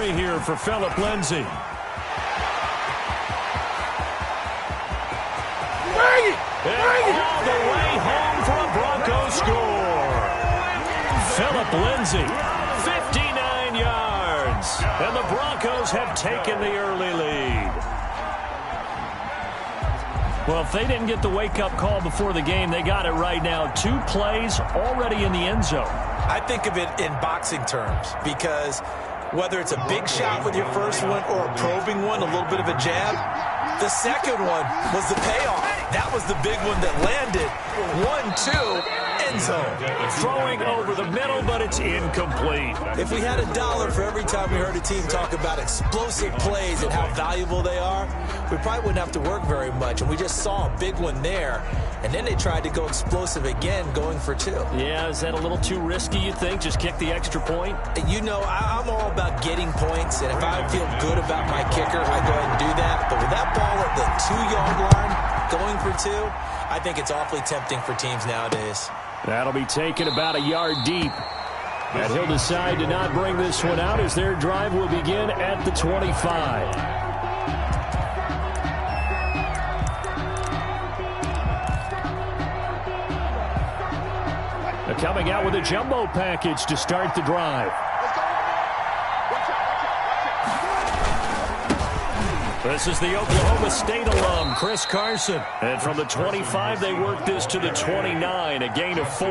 3 here for Philip Lindsay. All the way home for a Broncos score. Philip Lindsay, 59 yards. And the Broncos have taken the early lead. Well, if they didn't get the wake-up call before the game, they got it right now. 2 plays already in the end zone. I think of it in boxing terms because whether it's a big shot with your first one or a probing one, a little bit of a jab, the second one was the payoff. That was the big one that landed. 1-2, end zone. Throwing over the middle, but it's incomplete. If we had $1 for every time we heard a team talk about explosive plays and how valuable they are, we probably wouldn't have to work very much. And we just saw a big one there. And then they tried to go explosive again, going for 2. Yeah, is that a little too risky, you think? Just kick the extra point? You know, I'm all about getting points. And if I feel good about my kicker, I go ahead and do that. But with that ball at the 2-yard line, going for 2, I think it's awfully tempting for teams nowadays. That'll be taken about a yard deep. And he'll decide to not bring this one out as their drive will begin at the 25. They're coming out with a jumbo package to start the drive. This is the Oklahoma State alum, Chris Carson. And from the 25, they work this to the 29, a gain of 4.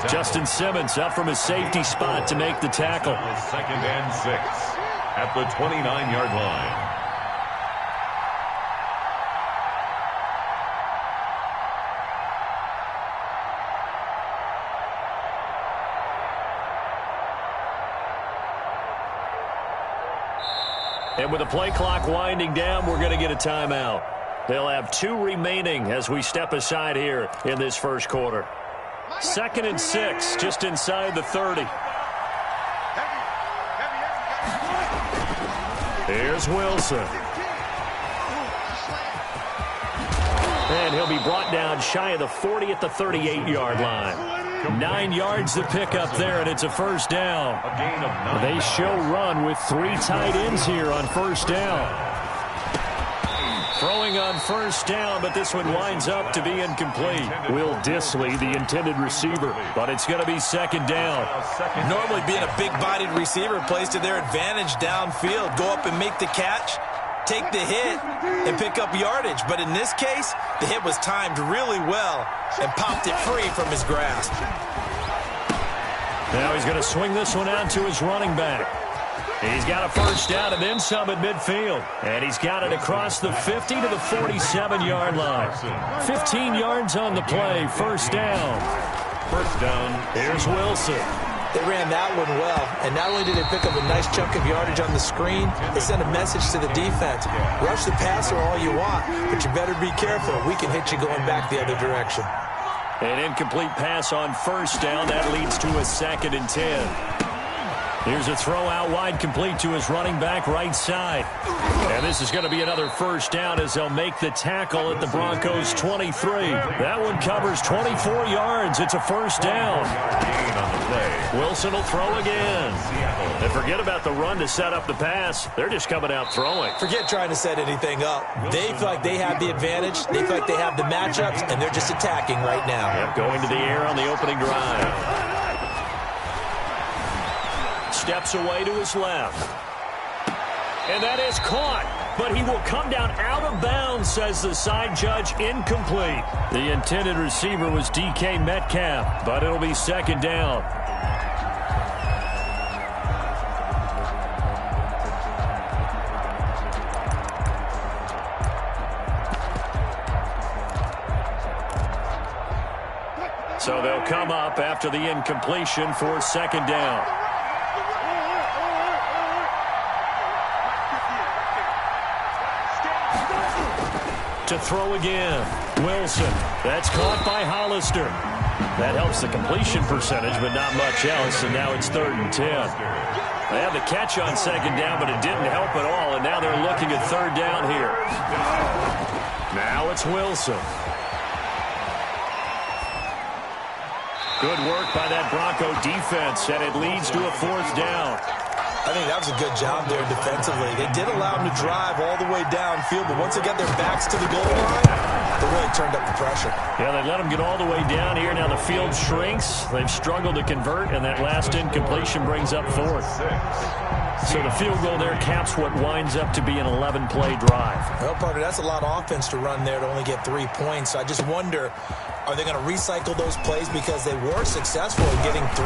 Justin Simmons up from his safety spot to make the tackle. 2nd and 6 at the 29-yard line. And with the play clock winding down, we're going to get a timeout. They'll have 2 remaining as we step aside here in this first quarter. 2nd and 6, just inside the 30. Here's Wilson. And he'll be brought down shy of the 40 at the 38-yard line. 9 yards to pick up there, and it's a first down. They show run with 3 tight ends here on first down. Throwing on first down, but this one winds up to be incomplete. Will Dissly, the intended receiver, but it's going to be 2nd down. Normally being a big-bodied receiver plays to their advantage downfield. Go up and make the catch, take the hit, and pick up yardage. But in this case, the hit was timed really well and popped it free from his grasp. Now he's going to swing this one out to his running back. He's got a first down and then some at midfield. And he's got it across the 50 to the 47-yard line. 15 yards on the play, first down. First down. Here's Wilson. They ran that one well, and not only did they pick up a nice chunk of yardage on the screen, they sent a message to the defense. Rush the passer all you want, but you better be careful. We can hit you going back the other direction. An incomplete pass on first down. That leads to a 2nd and 10. Here's a throw out wide, complete to his running back right side. And this is going to be another first down as they'll make the tackle at the Broncos 23. That one covers 24 yards. It's a first down. Wilson will throw again. And forget about the run to set up the pass. They're just coming out throwing. Forget trying to set anything up. They feel like they have the advantage. They feel like they have the matchups, and they're just attacking right now. Yep, going to the air on the opening drive. Steps away to his left. And that is caught. But he will come down out of bounds, says the side judge. Incomplete. The intended receiver was DK Metcalf, but it'll be 2nd down. So they'll come up after the incompletion for 2nd down. To throw again. Wilson. That's caught by Hollister. That helps the completion percentage, but not much else, and now it's 3rd and 10. They had the catch on 2nd down, but it didn't help at all, and now they're looking at 3rd down here. Now it's Wilson. Good work by that Bronco defense, and it leads to a 4th down. I think that was a good job there defensively. They did allow them to drive all the way downfield, but once they got their backs to the goal line, they really turned up the pressure. Yeah, they let them get all the way down here. Now the field shrinks. They've struggled to convert, and that last incompletion brings up fourth. So the field goal there caps what winds up to be an 11-play drive. Well, partner, that's a lot of offense to run there to only get 3 points. So I just wonder, are they going to recycle those plays because they were successful in getting 3?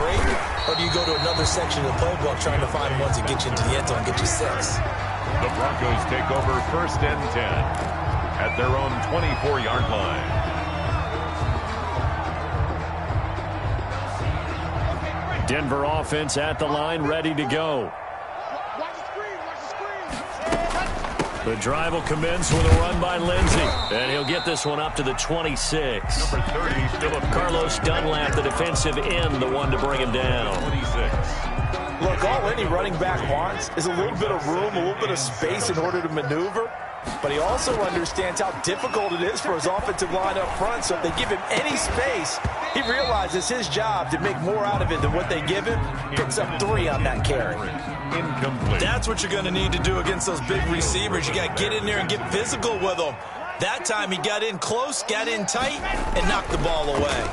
Or do you go to another section of the playbook trying to find ones that get you into the end zone and get you 6? The Broncos take over 1st and 10 at their own 24-yard line. Denver offense at the line, ready to go. The drive will commence with a run by Lindsay. And he'll get this one up to the 26. Number 30, Philip Carlos Dunlap, the defensive end, the one to bring him down. 26. Look, all any running back wants is a little bit of room, a little bit of space in order to maneuver. But he also understands how difficult it is for his offensive line up front. So if they give him any space, he realizes his job to make more out of it than what they give him. Picks up 3 on that carry. Incomplete. That's what you're going to need to do against those big receivers. You got to get in there and get physical with them. That time he got in close, got in tight, and knocked the ball away.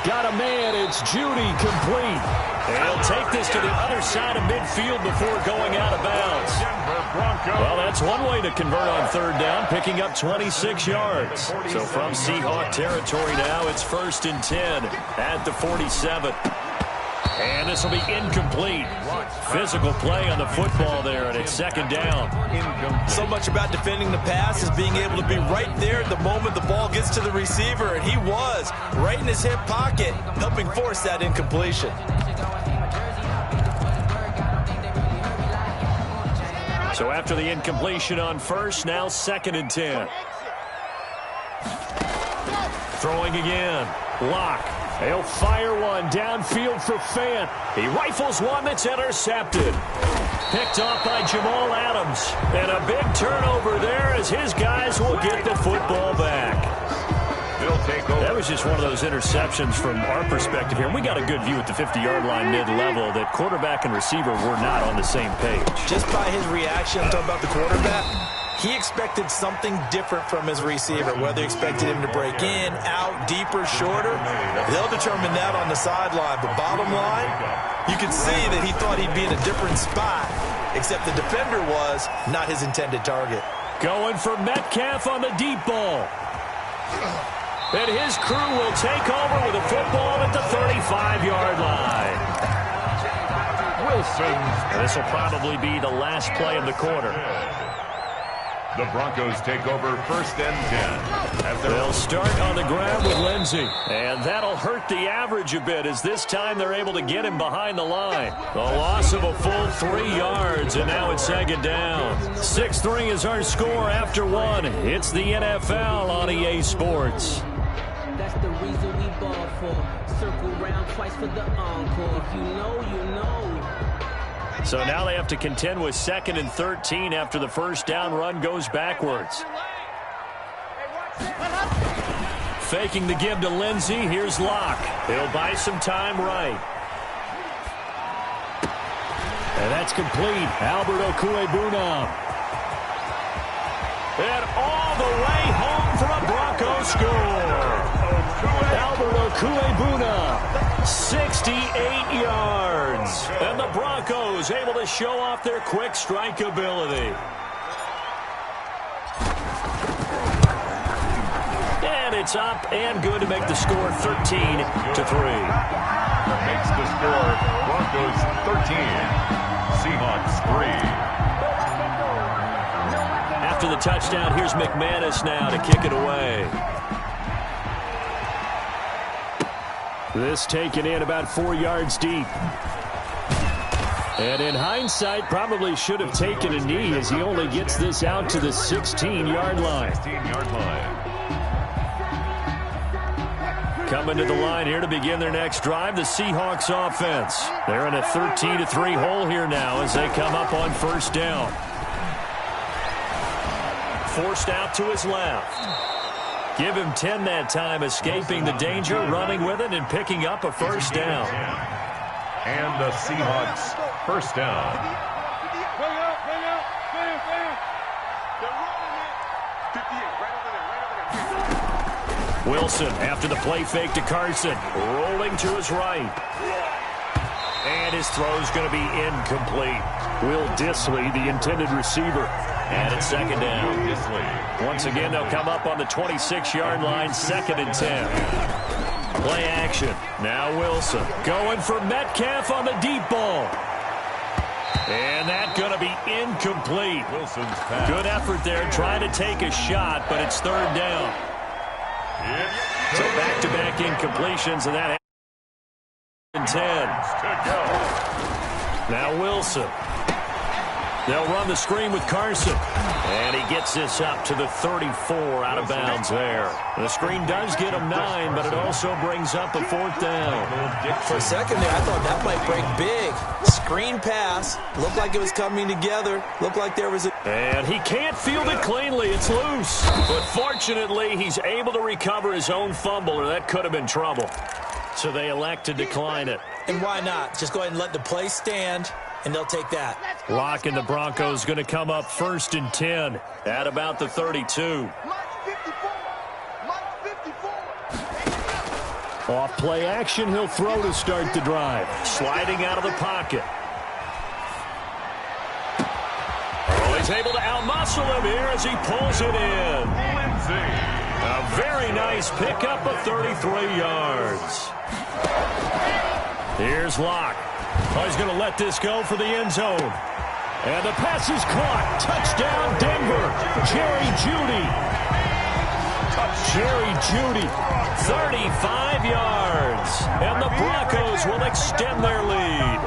Got a man, it's Judy, complete. And he'll take this to the other side of midfield before going out of bounds. Well, that's one way to convert on 3rd down, picking up 26 yards. So from Seahawk territory now, it's 1st and 10 at the 47. And this will be incomplete. Physical play on the football there, and it's 2nd down. So much about defending the pass is being able to be right there at the moment the ball gets to the receiver, and he was right in his hip pocket, helping force that incompletion. So after the incompletion on 1st, now 2nd and 10. Throwing again. Locke. He'll fire one downfield for Fant. He rifles one that's intercepted. Picked off by Jamal Adams. And a big turnover there as his guys will get the football back. That was just one of those interceptions from our perspective here. And we got a good view at the 50-yard line mid-level that quarterback and receiver were not on the same page. Just by his reaction, I'm talking about the quarterback, he expected something different from his receiver, whether he expected him to break in, out, deeper, shorter. They'll determine that on the sideline. But bottom line, you can see that he thought he'd be in a different spot, except the defender was not his intended target. Going for Metcalf on the deep ball. And his crew will take over with a football at the 35-yard line. Wilson. This will probably be the last play of the quarter. The Broncos take over 1st and 10. They'll start on the ground with Lindsay. And that'll hurt the average a bit as this time they're able to get him behind the line. The loss of a full 3 yards, and now it's 2nd down. 6-3 is our score after 1. It's the NFL on EA Sports. That's the reason we ball for. Circle round twice for the encore. If you know, you know. So now they have to contend with 2nd and 13 after the 1st down run goes backwards. Faking the give to Lindsay. Here's Locke. He'll buy some time right. And that's complete. Albert Okuebuna. And all the way home for a Broncos score. Albert Okuebuna, 68 yards. And the Broncos able to show off their quick strike ability. And it's up and good to make the score 13-3. Makes the score Broncos 13, Seahawks 3. After the touchdown, here's McManus now to kick it away. This taken in about 4 yards deep. And in hindsight, probably should have taken a knee as he only gets this out to the 16-yard line. 16-yard line. Coming to the line here to begin their next drive, the Seahawks offense. They're in a 13-3 hole here now as they come up on 1st down. Forced out to his left. Give him 10 that time, escaping the danger, running with it, and picking up a first down. And the Seahawks first down. Wilson, after the play fake to Carson, rolling to his right. And his throw's going to be incomplete. Will Dissly, the intended receiver. And it's second down. Once again, they'll come up on the 26-yard line, 2nd and 10. Play action. Now Wilson going for Metcalf on the deep ball. And that's going to be incomplete. Wilson's pass. Good effort there, trying to take a shot, but it's 3rd down. So back-to-back incompletions, and that 10. Now Wilson. They'll run the screen with Carson. And he gets this up to the 34 out of bounds there. The screen does get him 9, but it also brings up a 4th down. For a second there, I thought that might break big. Screen pass. Looked like it was coming together. Looked like there was a... And he can't field it cleanly. It's loose. But fortunately, he's able to recover his own fumble, or that could have been trouble. So they elect to decline it. And why not? Just go ahead and let the play stand, and they'll take that. Lock and the Broncos going to come up 1st and 10 at about the 32. Off play action, he'll throw to start the drive. Sliding out of the pocket. Oh, he's able to outmuscle him here as he pulls it in. A very nice pickup of 33 yards. Here's Locke. Oh, he's going to let this go for the end zone. And the pass is caught. Touchdown, Denver. Jerry Jeudy. Jerry Jeudy, 35 yards. And the Broncos will extend their lead.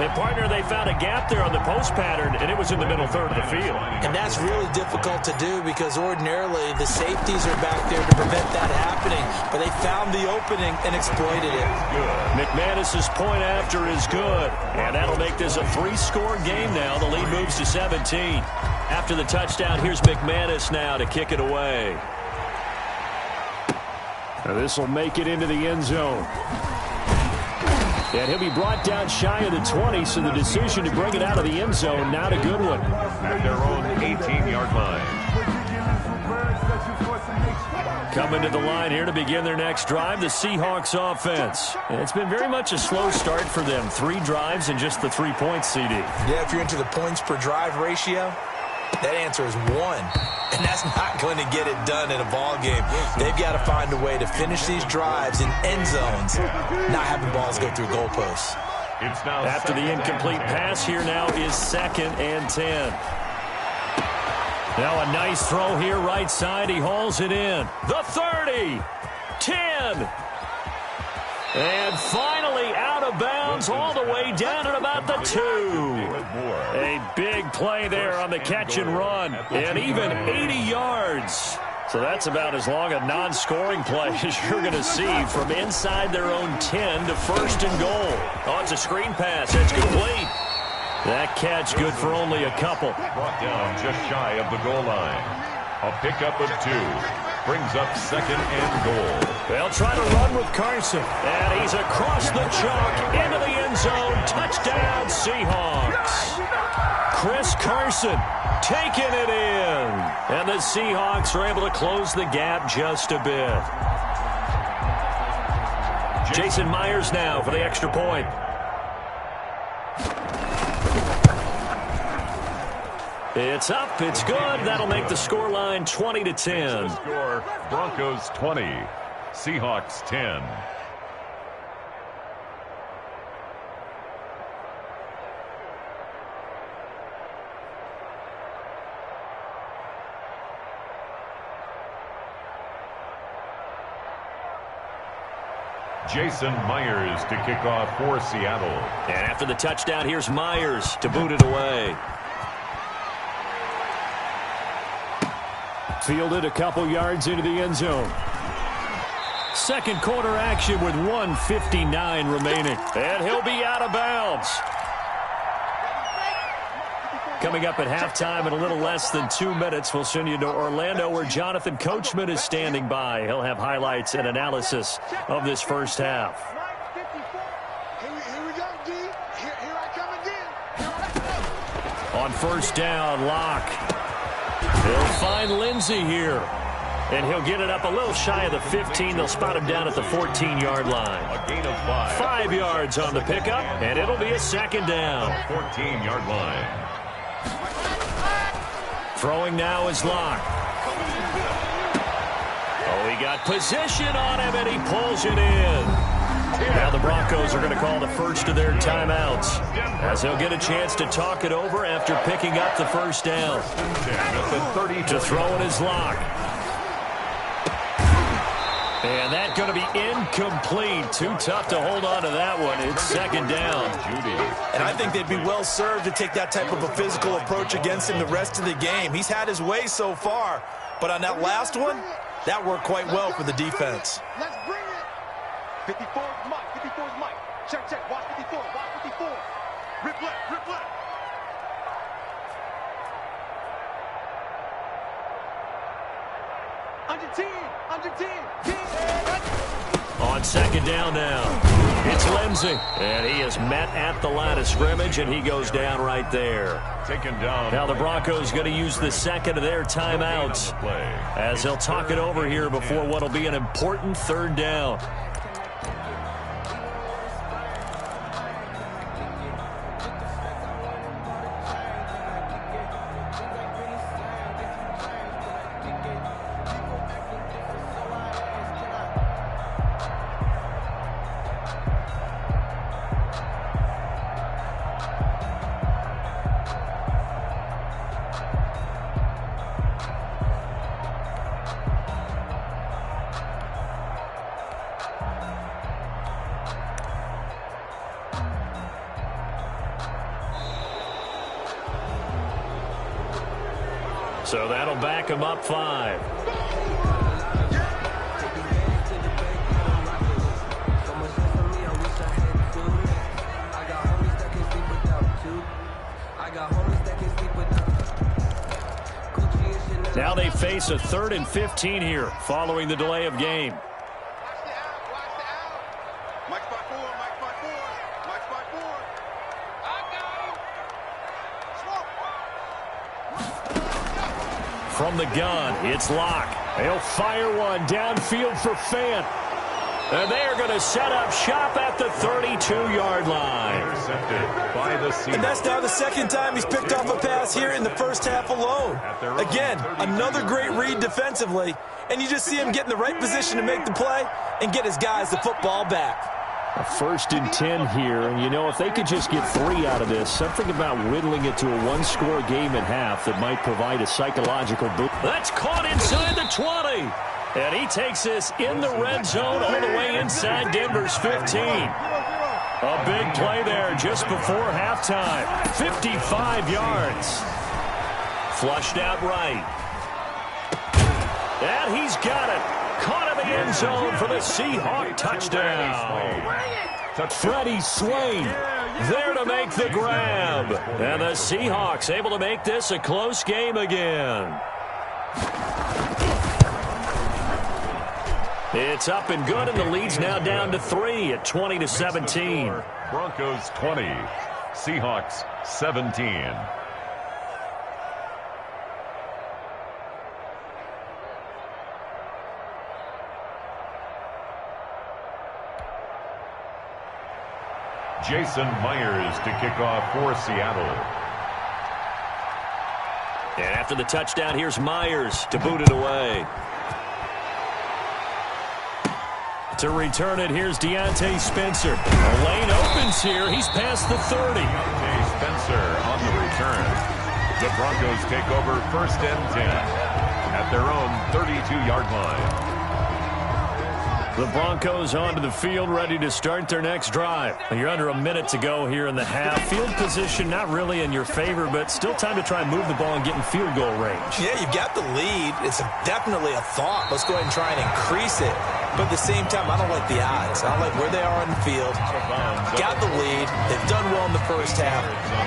And, partner, they found a gap there on the post pattern, and it was in the middle third of the field. And that's really difficult to do because ordinarily the safeties are back there to prevent that happening. But they found the opening and exploited it. McManus's point after is good. And that'll make this a 3-score game now. The lead moves to 17. After the touchdown, here's McManus now to kick it away. Now this will make it into the end zone. And he'll be brought down shy of the 20, so the decision to bring it out of the end zone, not a good one. At their own 18-yard line. Coming to the line here to begin their next drive, the Seahawks offense. And it's been very much a slow start for them. 3 drives and just the 3 points, CD. Yeah, if you're into the points per drive ratio, that answer is 1. And that's not going to get it done in a ball game. They've got to find a way to finish these drives in end zones, not having balls go through goalposts. After the incomplete pass, here now is 2nd and 10. Now a nice throw here right side. He hauls it in. The 30, 10. And finally out of bounds all the way down at about the 2. A big play there on the catch and run. And even 80 yards. So that's about as long a non-scoring play as you're going to see from inside their own 10 to 1st and goal. Oh, it's a screen pass. It's complete. That catch good for only a couple. Brought down just shy of the goal line. A pickup of 2. Brings up 2nd and goal. They'll try to run with Carson. And he's across the chalk into the end zone. Touchdown, Seahawks. Chris Carson taking it in. And the Seahawks are able to close the gap just a bit. Jason Myers now for the extra point. It's up. It's good. That'll make the scoreline 20-10. Score, Broncos 20, Seahawks 10. Jason Myers to kick off for Seattle. And after the touchdown, here's Myers to boot it away. Fielded a couple yards into the end zone. Second quarter action with 1:59 remaining. And he'll be out of bounds. Coming up at halftime in a little less than 2 minutes, we'll send you to Orlando where Jonathan Coachman is standing by. He'll have highlights and analysis of this first half. Here we go, D. Here I come again. On first down, Locke. He'll find Lindsey here. And he'll get it up a little shy of the 15. They'll spot him down at the 14-yard line. A gain of 5. 5 yards on the pickup, and it'll be a second down. 14-yard line. Throwing now is Locke. Oh, he got position on him, and he pulls it in. Now the Broncos are going to call the first of their timeouts, as they'll get a chance to talk it over after picking up the first down. To throw it is Locke. And that's going to be incomplete. Too tough to hold on to that one. It's second down. And I think they'd be well served to take that type of a physical approach against him the rest of the game. He's had his way so far, but on that last one, that worked quite well for the defense. Let's bring it. 54 is Mike. 54 is Mike. Check. Watch 54. Watch 54. Rip left. Under 10. On second down now, it's Lindsey. And he is met at the line of scrimmage, and he goes down right there. Taken down. Now the Broncos going to use the second of their timeouts as they'll talk it over here before what will be an important third down. So that'll back him up 5. Now they face a 3rd and 15 here following the delay of game. From the gun, it's Locke. He'll fire one downfield for Fant. And they're going to set up shop at the 32-yard line. Intercepted by the Seahawks. And that's now the second time he's picked off a pass here in the first half alone. Again, another great read defensively. And you just see him get in the right position to make the play and get his guys the football back. A 1st and 10 here, and you know, if they could just get 3 out of this, something about whittling it to a 1-score game at half that might provide a psychological boost. That's caught inside the 20, and he takes this in the red zone all the way inside Denver's 15. A big play there just before halftime. 55 yards. Flushed out right. And he's got it. Caught in the end zone for the Seahawk touchdown. Freddie Swain there to make the grab. And the Seahawks able to make this a close game again. It's up and good, and the lead's now down to 3 at 20-17. Broncos 20, Seahawks 17. Jason Myers to kick off for Seattle. And after the touchdown, here's Myers to boot it away. To return it, here's Deontay Spencer. The lane opens here. He's past the 30. Deontay Spencer on the return. The Broncos take over 1st and 10 at their own 32-yard line. The Broncos onto the field, ready to start their next drive. You're under a minute to go here in the half. Field position not really in your favor, but still time to try and move the ball and get in field goal range. Yeah, you've got the lead. It's definitely a thought. Let's go ahead and try and increase it. But at the same time, I don't like the odds. I don't like where they are on the field. Got the lead. They've done well in the first half.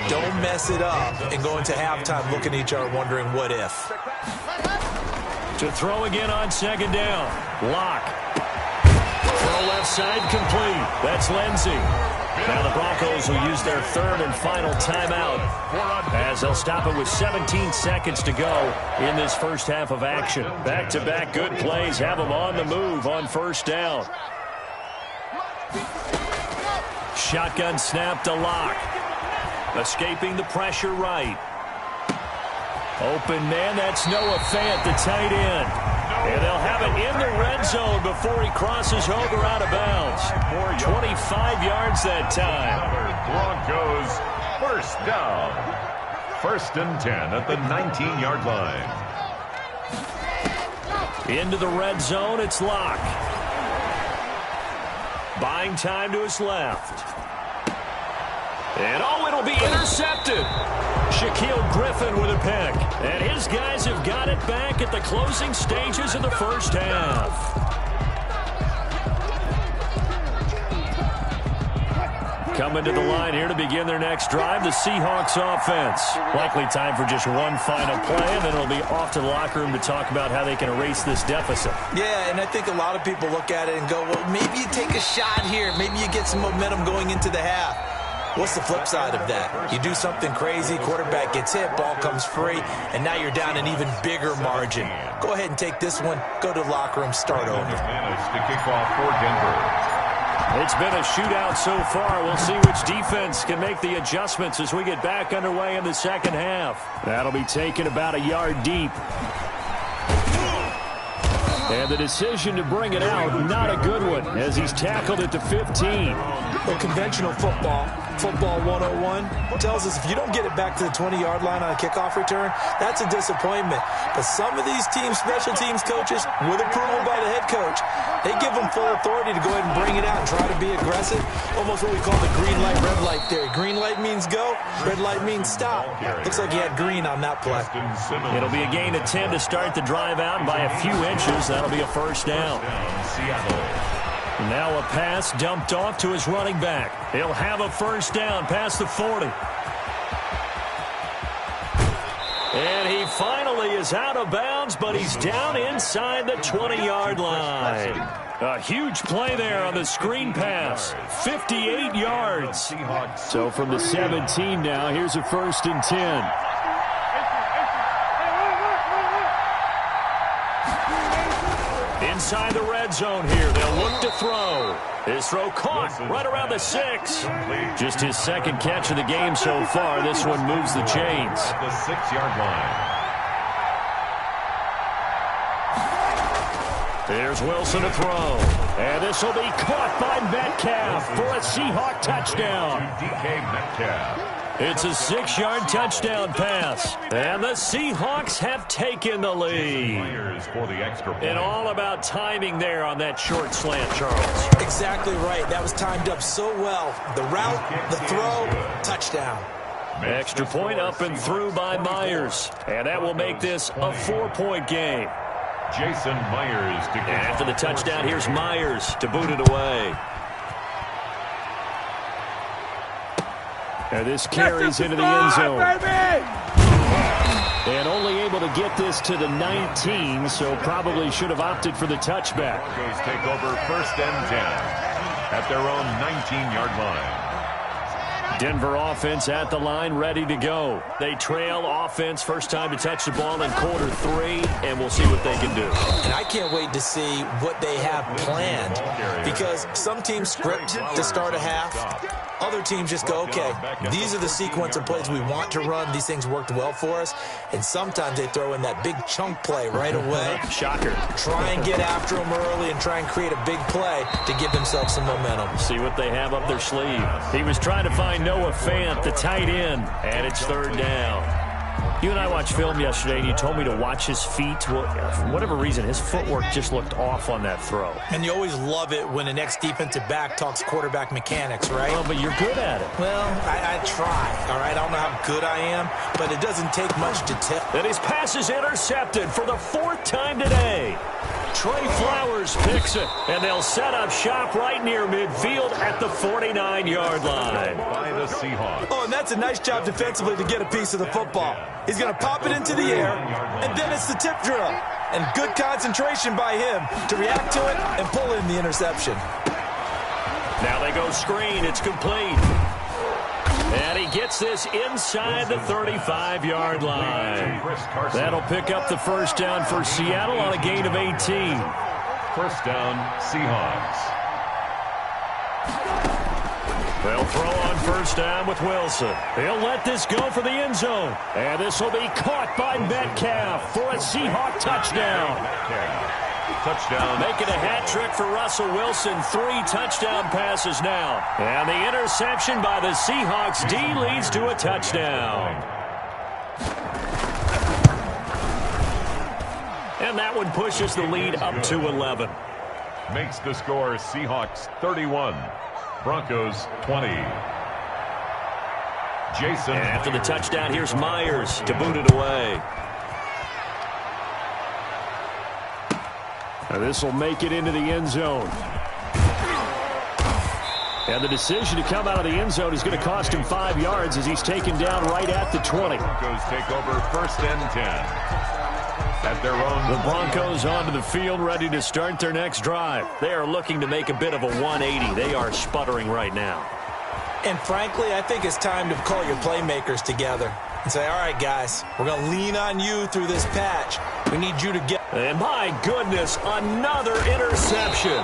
Don't mess it up and go into halftime looking at each other wondering what if. To throw again on second down. Lock. Throw left side complete. That's Lindsay. Now the Broncos will use their third and final timeout as they'll stop it with 17 seconds to go in this first half of action. Back-to-back good plays have them on the move on first down. Shotgun snap to Lock. Escaping the pressure right. Open man, that's Noah Fant, the tight end. And they'll have it in the red zone before he crosses over out of bounds. 25 yards that time. Broncos first down. First and 10 at the 19-yard line. Into the red zone, it's Lock. Buying time to his left. And oh, it'll be intercepted. Shaquille Griffin with a pick. And his guys have got it back at the closing stages of the first half. Coming to the line here to begin their next drive, the Seahawks offense. Likely time for just one final play, and then it'll be off to the locker room to talk about how they can erase this deficit. Yeah, and I think a lot of people look at it and go, well, maybe you take a shot here. Maybe you get some momentum going into the half. What's the flip side of that? You do something crazy, quarterback gets hit, ball comes free, and now you're down an even bigger margin. Go ahead and take this one, go to the locker room, start over. To kick off for Denver. It's been a shootout so far. We'll see which defense can make the adjustments as we get back underway in the second half. That'll be taken about a yard deep. And the decision to bring it out, not a good one, as he's tackled it to 15. Well, conventional football 101, tells us if you don't get it back to the 20-yard line on a kickoff return, that's a disappointment. But some of these teams, special teams coaches, with approval by the head coach, they give them full authority to go ahead and bring it out and try to be aggressive. Almost what we call the green light, red light theory. Green light means go, red light means stop. Looks like he had green on that play. It'll be a gain of 10 to start the drive out, and by a few inches, that'll be a first down. Now a pass dumped off to his running back. He'll have a first down past the 40. And he finally is out of bounds, but he's down inside the 20-yard line. A huge play there on the screen pass. 58 yards. So from the 17 now, here's a first and 10. Inside the red zone here. They'll look to throw. His throw caught right around the 6. Just his second catch of the game so far. This one moves the chains. At the 6-yard line. There's Wilson to throw. And this will be caught by Metcalf for a Seahawk touchdown. DK Metcalf. It's a 6-yard touchdown pass. And the Seahawks have taken the lead. And all about timing there on that short slant, Charles. Exactly right. That was timed up so well. The route, the throw, touchdown. Extra point up and through by Myers. And that will make this a 4-point game. Jason Myers. And after the touchdown, here's Myers to boot it away. And this carries into the end zone. And only able to get this to the 19, so probably should have opted for the touchback. Broncos take over first and 10 at their own 19-yard line. Denver offense at the line, ready to go. They trail offense, first time to touch the ball in quarter 3, and we'll see what they can do. And I can't wait to see what they have planned, because some teams script to start a half. Other teams just go, okay, these are the sequence of plays we want to run. These things worked well for us. And sometimes they throw in that big chunk play right away. Shocker. Try and get after them early and try and create a big play to give themselves some momentum. See what they have up their sleeve. He was trying to find Noah Fant, the tight end, and it's third down. You and I watched film yesterday, and you told me to watch his feet. Well, for whatever reason, his footwork just looked off on that throw. And you always love it when an ex-defensive back talks quarterback mechanics, right? Well, but you're good at it. Well, I try, all right? I don't know how good I am, but it doesn't take much to tell. And his pass is intercepted for the 4th time today. Trey Flowers picks it, and they'll set up shop right near midfield at the 49-yard line. By the Seahawks. Oh, and that's a nice job defensively to get a piece of the football. He's going to pop it into the air, and then it's the tip drill. And good concentration by him to react to it and pull in the interception. Now they go screen. It's complete. And he gets this inside the 35-yard line. That'll pick up the first down for Seattle on a gain of 18. First down, Seahawks. They'll throw on first down with Wilson. He'll let this go for the end zone. And this will be caught by Metcalf for a Seahawk touchdown. Touchdown. Making a hat trick for Russell Wilson. 3 touchdown passes now. And the interception by the Seahawks D leads to a touchdown. And that one pushes the lead up to 11. Makes the score Seahawks 31. Broncos 20. Jason. And after the touchdown, here's Myers to boot it away. Now this will make it into the end zone. And the decision to come out of the end zone is going to cost him 5 yards as he's taken down right at the 20. Broncos take over first and 10. At their own. The Broncos onto the field, ready to start their next drive. They are looking to make a bit of a 180. They are sputtering right now. And frankly, I think it's time to call your playmakers together and say, all right, guys, we're going to lean on you through this patch. We need you to get. And my goodness, another interception.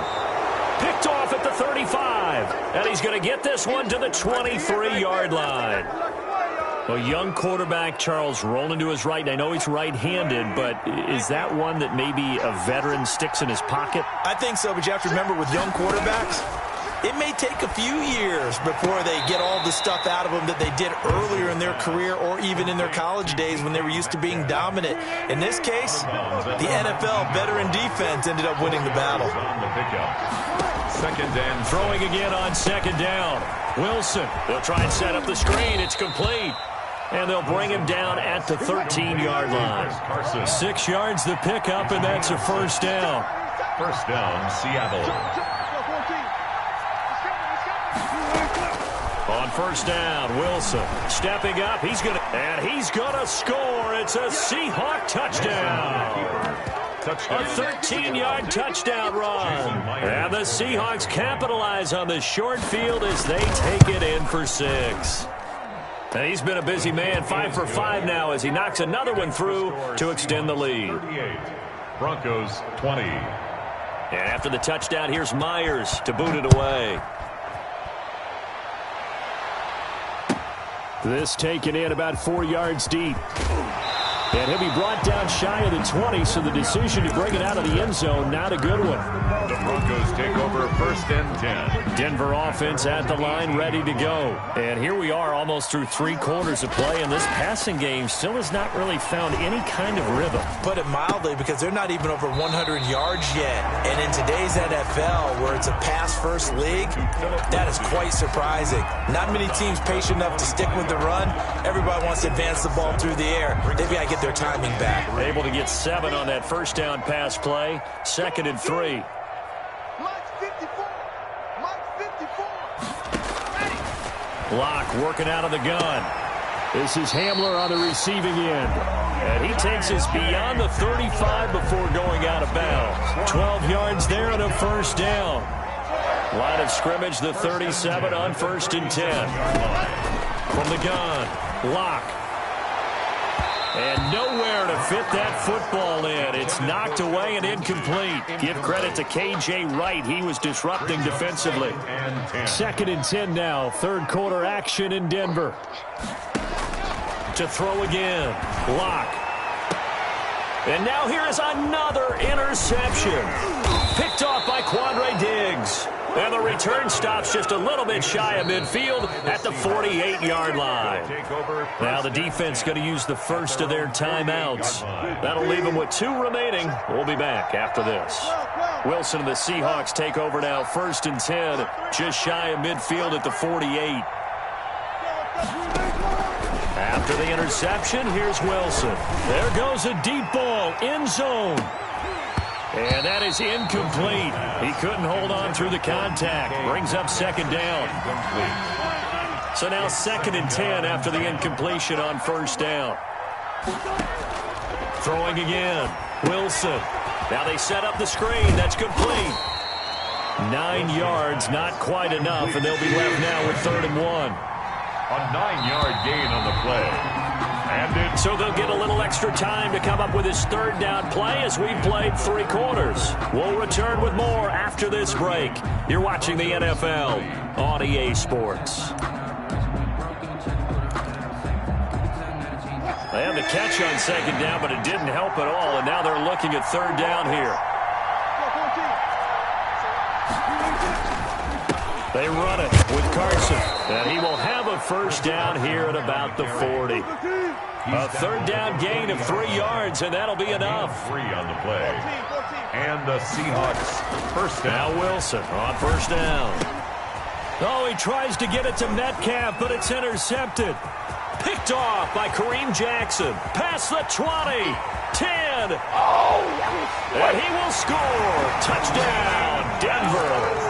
Picked off at the 35. And he's going to get this one to the 23-yard line. A young quarterback, Charles, rolling to his right. I know he's right-handed, but is that one that maybe a veteran sticks in his pocket? I think so, but you have to remember with young quarterbacks, it may take a few years before they get all the stuff out of them that they did earlier in their career or even in their college days when they were used to being dominant. In this case, the NFL veteran defense ended up winning the battle. Second and throwing again on second down. Wilson, they'll try and set up the screen. It's complete. And they'll bring him down at the 13-yard line. 6 yards the pickup, and that's a first down. First down, Seattle. On first down, Wilson stepping up. He's gonna score. It's a Seahawk touchdown. A 13-yard touchdown run. And the Seahawks capitalize on the short field as they take it in for 6. And he's been a busy man, 5 for 5 now as he knocks another one through to extend the lead. Broncos 20. And after the touchdown, here's Myers to boot it away. This taken in about 4 yards deep. And he'll be brought down shy of the 20, so the decision to bring it out of the end zone, not a good one. The Broncos take over first and 10. Denver offense at the line, ready to go. And here we are almost through 3 quarters of play, and this passing game still has not really found any kind of rhythm. Put it mildly, because they're not even over 100 yards yet. And in today's NFL, where it's a pass-first league, that is quite surprising. Not many teams patient enough to stick with the run. Everybody wants to advance the ball through the air. They've got to get their timing back. Able to get 7 on that first down pass play. 2nd and 3. Block working out of the gun. This is Hamler on the receiving end. And he takes us beyond the 35 before going out of bounds. 12 yards there and a first down. Line of scrimmage, the 37 on 1st and 10. From the gun, Locke. And nowhere to fit that football in. It's knocked away and incomplete. Give credit to K.J. Wright. He was disrupting defensively. 2nd and 10 now. 3rd quarter action in Denver. To throw again. Locke. And now here is another interception. Picked off by Quandre Diggs. And the return stops just a little bit shy of midfield at the 48-yard line. Now the defense going to use the first of their timeouts. That'll leave them with 2 remaining. We'll be back after this. Wilson and the Seahawks take over now, 1st and 10, just shy of midfield at the 48. After the interception, here's Wilson. There goes a deep ball, end zone. And that is incomplete. He couldn't hold on through the contact. Brings up second down. So now 2nd and 10 after the incompletion on first down. Throwing again. Wilson. Now they set up the screen. That's complete. 9 yards, not quite enough, and they'll be left now with 3rd and 1. A 9-yard gain on the play. So they'll get a little extra time to come up with his 3rd down play as we've played 3 quarters. We'll return with more after this break. You're watching the NFL on EA Sports. They had the catch on 2nd down, but it didn't help at all, and now they're looking at 3rd down here. They run it with Carson, and he will have a 1st down here at about the 40. A 3rd down gain of 3 yards, and that'll be enough. 3 on the play. And the Seahawks 1st down. Now Wilson on 1st down. Oh, he tries to get it to Metcalf, but it's intercepted. Picked off by Kareem Jackson. Past the 20. 10. And he will score. Touchdown, Denver.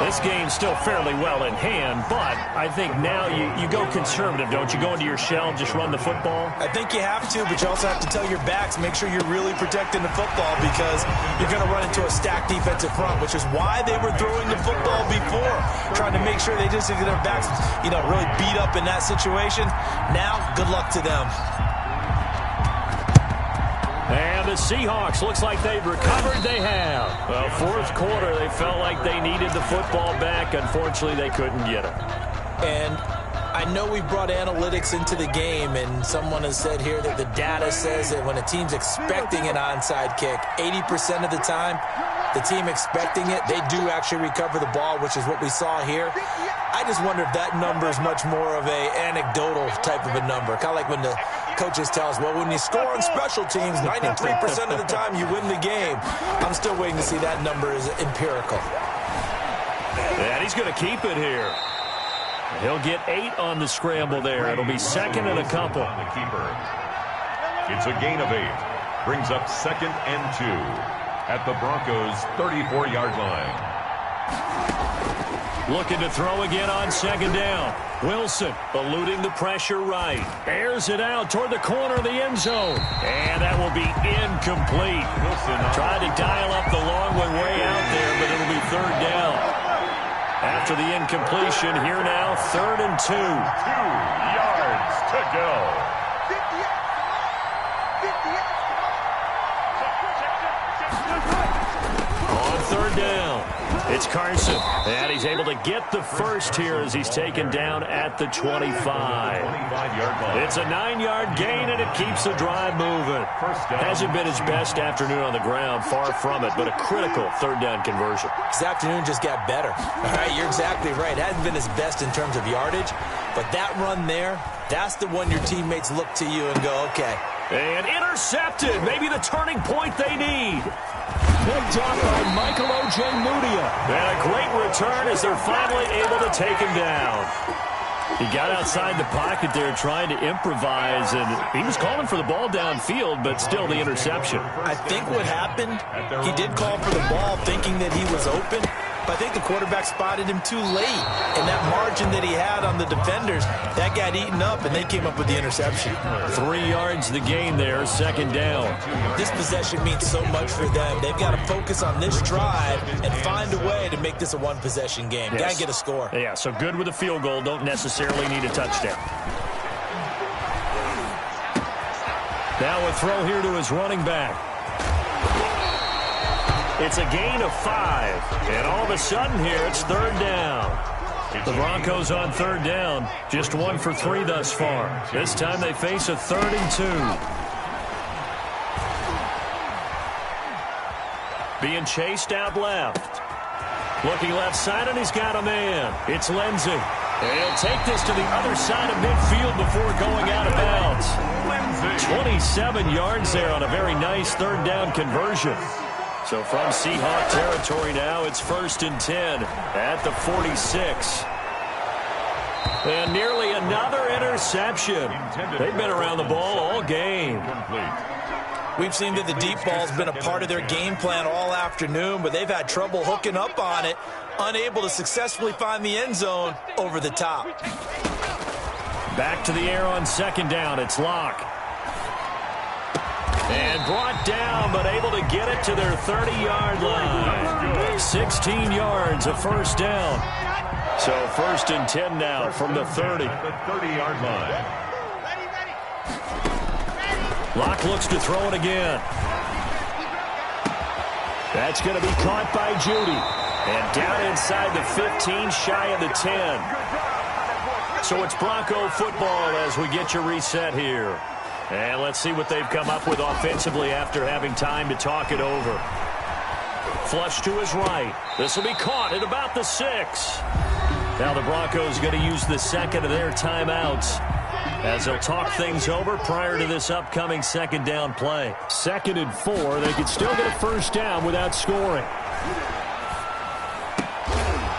This game's still fairly well in hand, but I think now you go conservative, don't you? Go into your shell and just run the football? I think you have to, but you also have to tell your backs, make sure you're really protecting the football because you're going to run into a stacked defensive front, which is why they were throwing the football before, trying to make sure they just get their backs, really beat up in that situation. Now, good luck to them. And the Seahawks, looks like they've recovered. They have. Well, 4th quarter, they felt like they needed the football back. Unfortunately, they couldn't get it. And I know we brought analytics into the game, and someone has said here that the data says that when a team's expecting an onside kick, 80% of the time, the team expecting it, they do actually recover the ball, which is what we saw here. I just wonder if that number is much more of a anecdotal type of a number. Kind of like when the coaches tell us, well, when you score on special teams, 93% of the time you win the game. I'm still waiting to see that number is empirical. And he's going to keep it here. He'll get 8 on the scramble there. It'll be 2nd and a couple. On the keeper. It's a gain of 8. Brings up 2nd and 2 at the Broncos' 34-yard line. Looking to throw again on 2nd down. Wilson eluding the pressure right. Airs it out toward the corner of the end zone. And that will be incomplete. Wilson tried to dial up the long one way out there, but it'll be 3rd down. After the incompletion, here now, 3rd and 2. 2 yards to go. On 3rd down, it's Carson. And he's able to get the first here as he's taken down at the 25. 25-yard line. It's a 9-yard gain, and it keeps the drive moving. Hasn't been his best afternoon on the ground, far from it, but a critical 3rd down conversion. His afternoon just got better. All right, you're exactly right. It hasn't been his best in terms of yardage, but that run there, that's the one your teammates look to you and go, okay. And intercepted. Maybe the turning point they need. Picked off by Michael Ojemudia. And a great return as they're finally able to take him down. He got outside the pocket there trying to improvise, and he was calling for the ball downfield, but still the interception. I think what happened, he did call for the ball thinking that he was open, but I think the quarterback spotted him too late. And that margin that he had on the defenders, that got eaten up, and they came up with the interception. 3 yards the gain there, 2nd down. This possession means so much for them. They've got to focus on this drive and find a way to make this a one-possession game. Yes. Got to get a score. Yeah, so good with a field goal. Don't necessarily need a touchdown. Now a throw here to his running back. It's a gain of 5. And all of a sudden here, it's 3rd down. The Broncos on 3rd down. Just 1 for 3 thus far. This time they face a 3rd and 2. Being chased out left. Looking left side, and he's got a man. It's Lindsey. And he'll take this to the other side of midfield before going out of bounds. 27 yards there on a very nice 3rd down conversion. So from Seahawk territory now, it's 1st and 10 at the 46. And nearly another interception. They've been around the ball all game. We've seen that the deep ball's been a part of their game plan all afternoon, but they've had trouble hooking up on it, unable to successfully find the end zone over the top. Back to the air on second down. It's Locke. And brought down, but able to get it to their 30-yard line. 16 yards, a first down. So 1st and 10 now from the 30. At the 30-yard line. Locke looks to throw it again. That's going to be caught by Judy. And down inside the 15, shy of the 10. So it's Bronco football as we get you reset here. And let's see what they've come up with offensively after having time to talk it over. Flush to his right. This will be caught at about the 6. Now the Broncos are going to use the second of their timeouts as they'll talk things over prior to this upcoming second down play. 2nd and 4. They can still get a first down without scoring.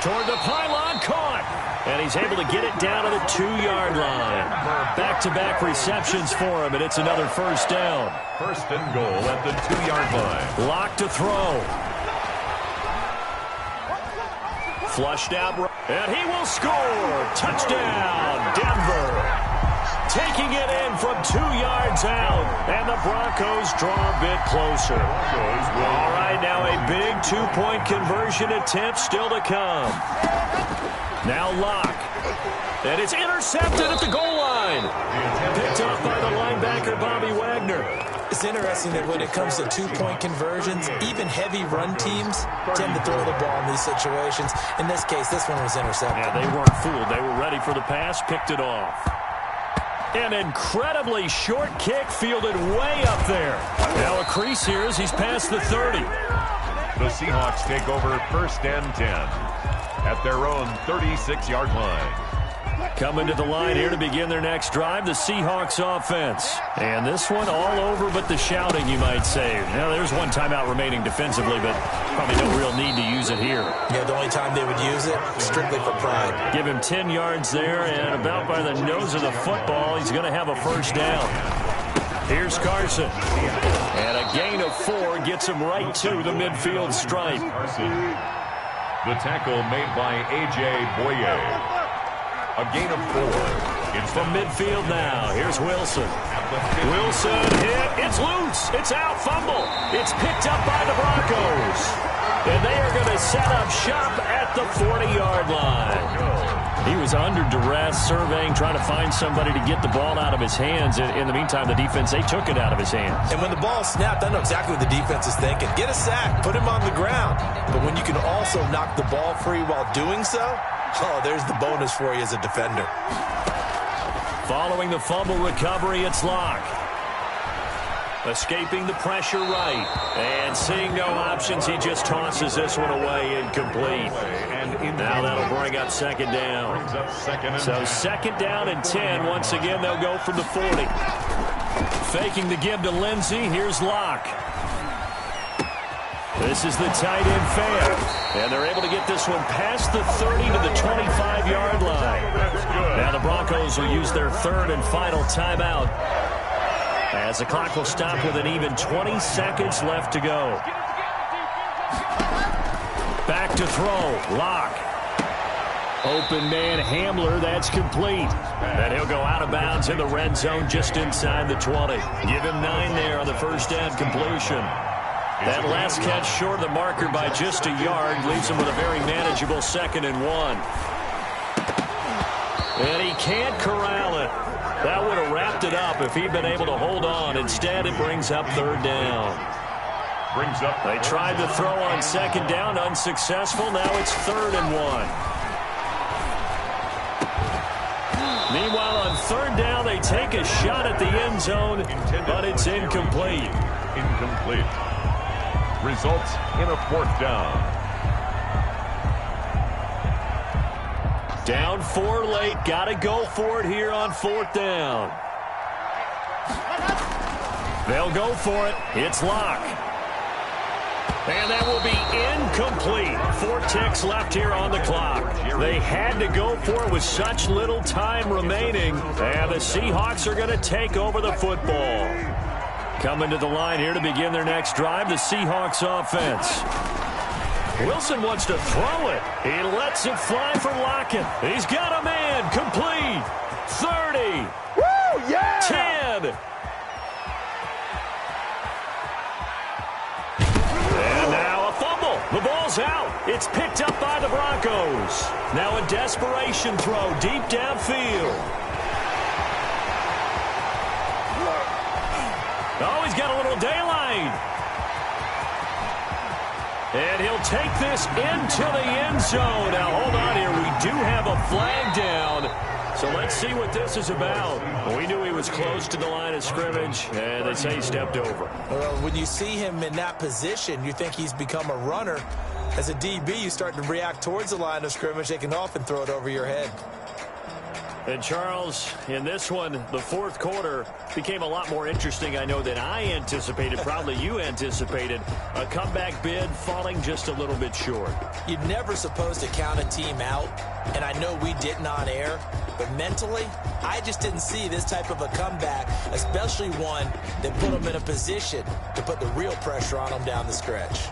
Toward the pylon, caught. And he's able to get it down to the 2-yard line. Back-to-back receptions for him, and it's another first down. 1st and goal at the 2-yard line. Locke to throw. Flushed out, and he will score. Touchdown, Denver. Taking it in from 2 yards out, and the Broncos draw a bit closer. All right, now a big 2-point conversion attempt still to come. Now Locke. And it's intercepted at the goal line. Picked off by the linebacker, Bobby Wagner. It's interesting that when it comes to 2-point conversions, even heavy run teams tend to throw the ball in these situations. In this case, this one was intercepted. Yeah, they weren't fooled. They were ready for the pass, picked it off. An incredibly short kick fielded way up there. Now a crease here as he's past the 30. The Seahawks take over 1st and 10 at their own 36-yard line. Coming to the line here to begin their next drive, the Seahawks offense. And this one all over but the shouting, you might say. Now, there's one timeout remaining defensively, but probably no real need to use it here. Yeah, the only time they would use it, strictly for pride. Give him 10 yards there, and about by the nose of the football, he's going to have a first down. Here's Carson. And a gain of 4 gets him right to the midfield stripe. The tackle made by A.J. Boye. A gain of 4. It's from midfield now. Here's Wilson. Wilson hit. It's loose. It's out. Fumble. It's picked up by the Broncos. And they are going to set up shop at the 40-yard line. He was under duress, surveying, trying to find somebody to get the ball out of his hands. In the meantime, the defense, they took it out of his hands. And when the ball snapped, I know exactly what the defense is thinking. Get a sack. Put him on the ground. But when you can also knock the ball free while doing so, oh, there's the bonus for you as a defender. Following the fumble recovery, it's Locke. Escaping the pressure right. And seeing no options, he just tosses this one away incomplete. Now that'll bring up second down. So 2nd down and 10. Once again, they'll go from the 40. Faking the give to Lindsey. Here's Locke. This is the tight end fan. And they're able to get this one past the 30 to the 25-yard line. Now the Broncos will use their 3rd and final timeout, as the clock will stop with an even 20 seconds left to go. Back to throw. Locke. Open man Hamler. That's complete. And he'll go out of bounds in the red zone just inside the 20. Give him 9 there on the first down completion. That last catch short of the marker by just a yard leaves him with a very manageable 2nd and 1. And he can't corral it. That would have wrapped it up if he'd been able to hold on. Instead, it brings up 3rd down. They tried to throw on 2nd down, unsuccessful. Now it's 3rd and 1. Meanwhile, on 3rd down, they take a shot at the end zone, but it's incomplete. Results in a 4th down. Down 4 late. Got to go for it here on 4th down. They'll go for it. It's Locke. And that will be incomplete. 4 ticks left here on the clock. They had to go for it with such little time remaining. And the Seahawks are going to take over the football. Coming to the line here to begin their next drive, the Seahawks offense. Wilson wants to throw it. He lets it fly for Lockett. He's got a man. Complete. 30. Woo, yeah! 10. And now a fumble. The ball's out. It's picked up by the Broncos. Now a desperation throw deep downfield. Oh, he's got a little daylight. And he'll take this into the end zone. Now, hold on here. We do have a flag down. So let's see what this is about. We knew he was close to the line of scrimmage, and they say he stepped over. Well, when you see him in that position, you think he's become a runner. As a DB, you start to react towards the line of scrimmage. They can often throw it over your head. And, Charles, in this one, the fourth quarter became a lot more interesting, I know, than I anticipated. Probably you anticipated. A comeback bid falling just a little bit short. You're never supposed to count a team out, and I know we didn't on air, but mentally, I just didn't see this type of a comeback, especially one that put them in a position to put the real pressure on them down the stretch.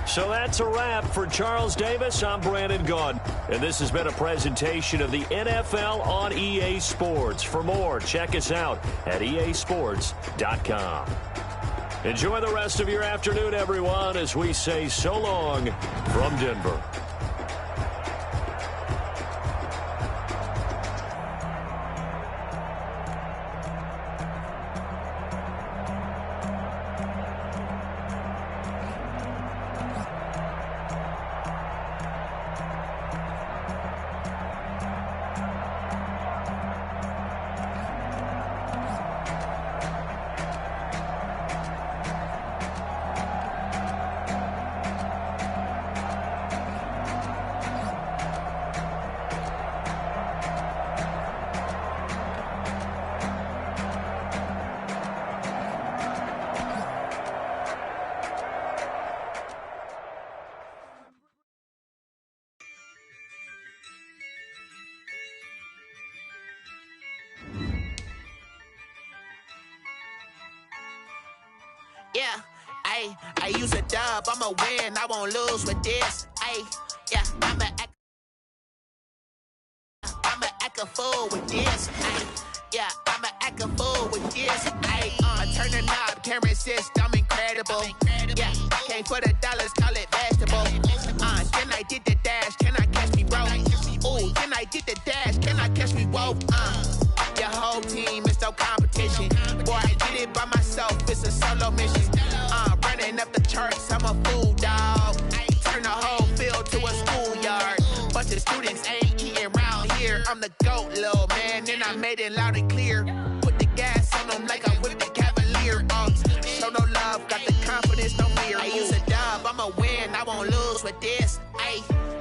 So that's a wrap for Charles Davis. I'm Brandon Gaudin, and this has been a presentation of the NFL on EA Sports. For more, check us out at easports.com. Enjoy the rest of your afternoon, everyone, as we say so long from Denver. Yeah, I use a dub, I'ma win, I won't lose with this. Yeah, I'ma act a fool with this. Yeah, I'ma act a fool with this. I turn the knob, can't resist, I'm incredible. Yeah, came for the dollars, call it vegetable. Then I did the dash, can I catch me, bro? Ooh, then I did the dash, can I catch me, whoa? Your whole team is no competition. Boy, I did it by myself, it's a solo mission. Running up the charts, I'm a fool, dog. Turn the whole field to a schoolyard. Bunch of students ain't eating round here. I'm the GOAT, little man, and I made it loud and clear. Put the gas on them like I'm with the Cavalier. Show no love, got the confidence, no fear. I use a dub, I'ma win, I won't lose with this.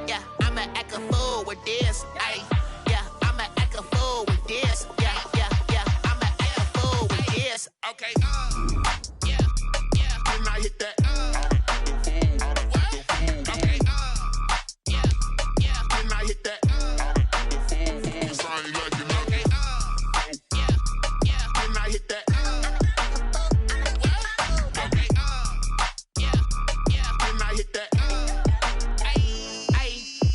Yeah, I'ma act a fool with this. Yeah, I'ma act a fool with this. Yeah, I'ma act a fool with this. Okay, yeah, when I hit that. Okay, yeah, when I hit that. When I hit that. Okay, yeah, when I hit that.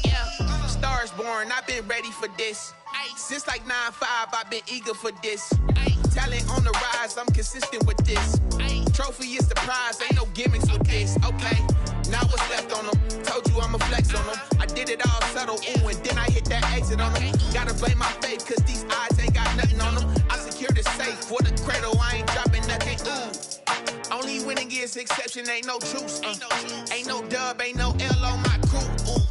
Yeah, stars born, I've been ready for this. Since like 9-5, I've been eager for this. Talent on the rise, I'm consistent with this. Trophy is the prize, ain't no gimmicks with this. Okay, now what's left on them? Told you I'ma flex on them. I did it all subtle, ooh, and then I hit that exit on them. Gotta blame my faith, cause these eyes ain't got nothing on them. I secured the safe for the cradle, I ain't dropping nothing, ooh. Only winning is exception, ain't no truce. Ain't no dub, ain't no L on my crew. Ooh.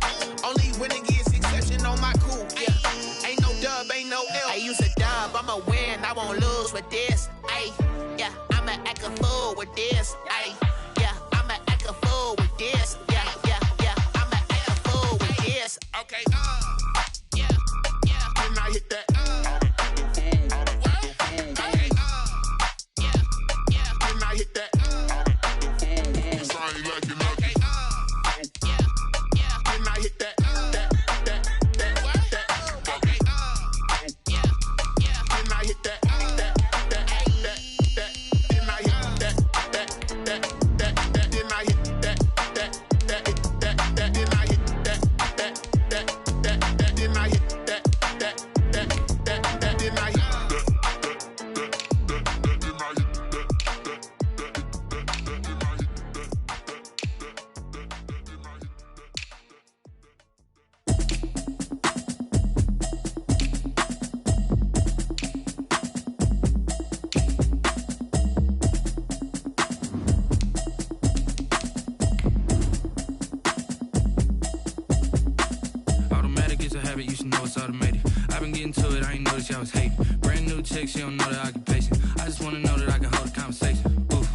Only winning is exception on my crew. Yeah, ain't no dub, ain't no L. I use a dub, I'ma win, I won't lose with this. Yeah, I'ma act a fool with this. Yeah, I'ma act a fool with this. Yeah, I'ma act a fool with this. Okay, yeah, when I hit that. Okay, yeah, when I hit that. hit that, that, that, that, that, then I hit that, that, that, that, that, then I hit that, that, that, that, that, then I hit that, that, that, that, that, then I hit that, that, that, that, that, then I hit Automatic is a habit, you should know it's automated. I've been getting to it, I ain't noticed y'all was hating. Brand new chick, she don't know the occupation. I just wanna know that I can hold a conversation. Oof,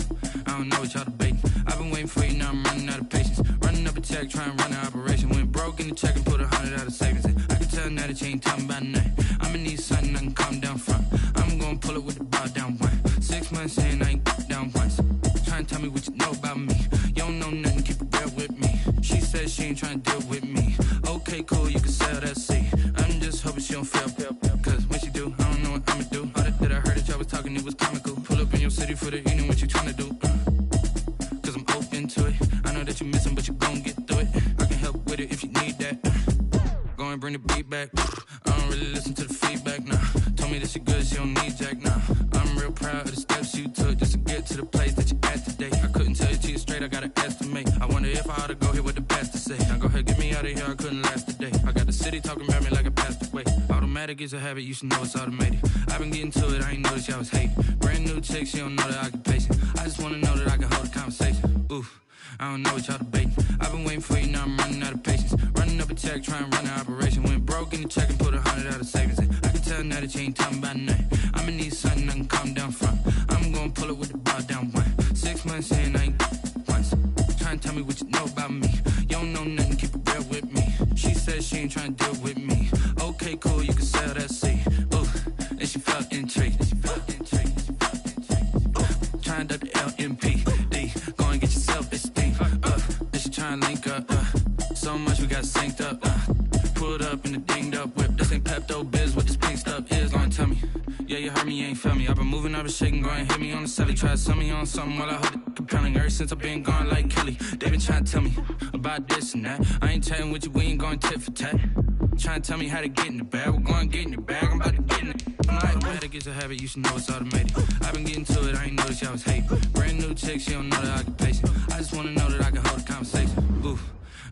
I don't know what y'all debating. I've been waiting for you, now I'm running out of patience. Running up a check, trying to run an operation. Went broke in the check and put 100 out of savings in. I can tell now that you ain't talking about nothing. I'ma need something I can calm down from. I'm gonna pull it with the bow down one. 6 months saying I ain't down once. Trying to tell me what you know about me. You don't know nothing, keep it real with me. She said she ain't trying to deal with me. Okay, cool, you can sell that seat. I'm just hoping she don't fail. Cause when she do, I don't know what I'ma do. All that I heard that y'all was talking, it was comical. Pull up in your city for the evening, what you tryna do? Cause I'm open to it. I know that you missing, but you gon' get through it. I can help with it if you need that. Go and bring the beat back. I don't really listen to the feedback, nah. Told me that she good, she don't need jack, nah. I'm real proud of the steps you took just to get to the place that you at today. I couldn't tell you to you straight, I gotta estimate. I wonder if I ought to go here with the pastor say. Now go ahead, get me out of here, I couldn't last today. I got the city talking about me like a passed away. Automatic is a habit, you should know it's automated. I've been getting to it, I ain't noticed y'all was hating. Brand new chick, she don't know the occupation. I just wanna know that I can hold a conversation. Oof, I don't know what y'all debating. I've been waiting for you, now I'm running out of patience. Running up a check, trying to run an operation. Went broke in the check and put 100 out of savings in. I can tell now that you ain't talking about nothing. I'ma need something I can calm down from. I'm gonna pull it with the bow down one. 6 months saying I ain't once. Trying to tell me what you know about me. You don't know nothing, keep it real with me. She said she ain't trying to deal with me. Okay, cool, you can sell that seat. Ooh, and she felt intrigued. Trying to the LMPD. Go and get your self-esteem up. And she trying to link up. So much we got synced up. Pulled up in the dinged up whip. This ain't Pepto-Biz, what this pink stuff is. Long tell me. Yeah, you heard me, you ain't felt me. I've been moving, I've been shaking, go and hit me on the celly. Try to sell me on something while I hold it compelling. Ever since I've been gone like Kelly, they been trying to tell me about this and that. I ain't chatting with you, we ain't going tit for tat. Trying to tell me how to get in the bag. We're going to get in the bag, I'm about to get in it. Automatic is a habit, you should know it's automated. I've been getting to it, I ain't noticed y'all was hating. Brand new chick, she don't know the occupation. I just wanna know that I can hold a conversation. Oof,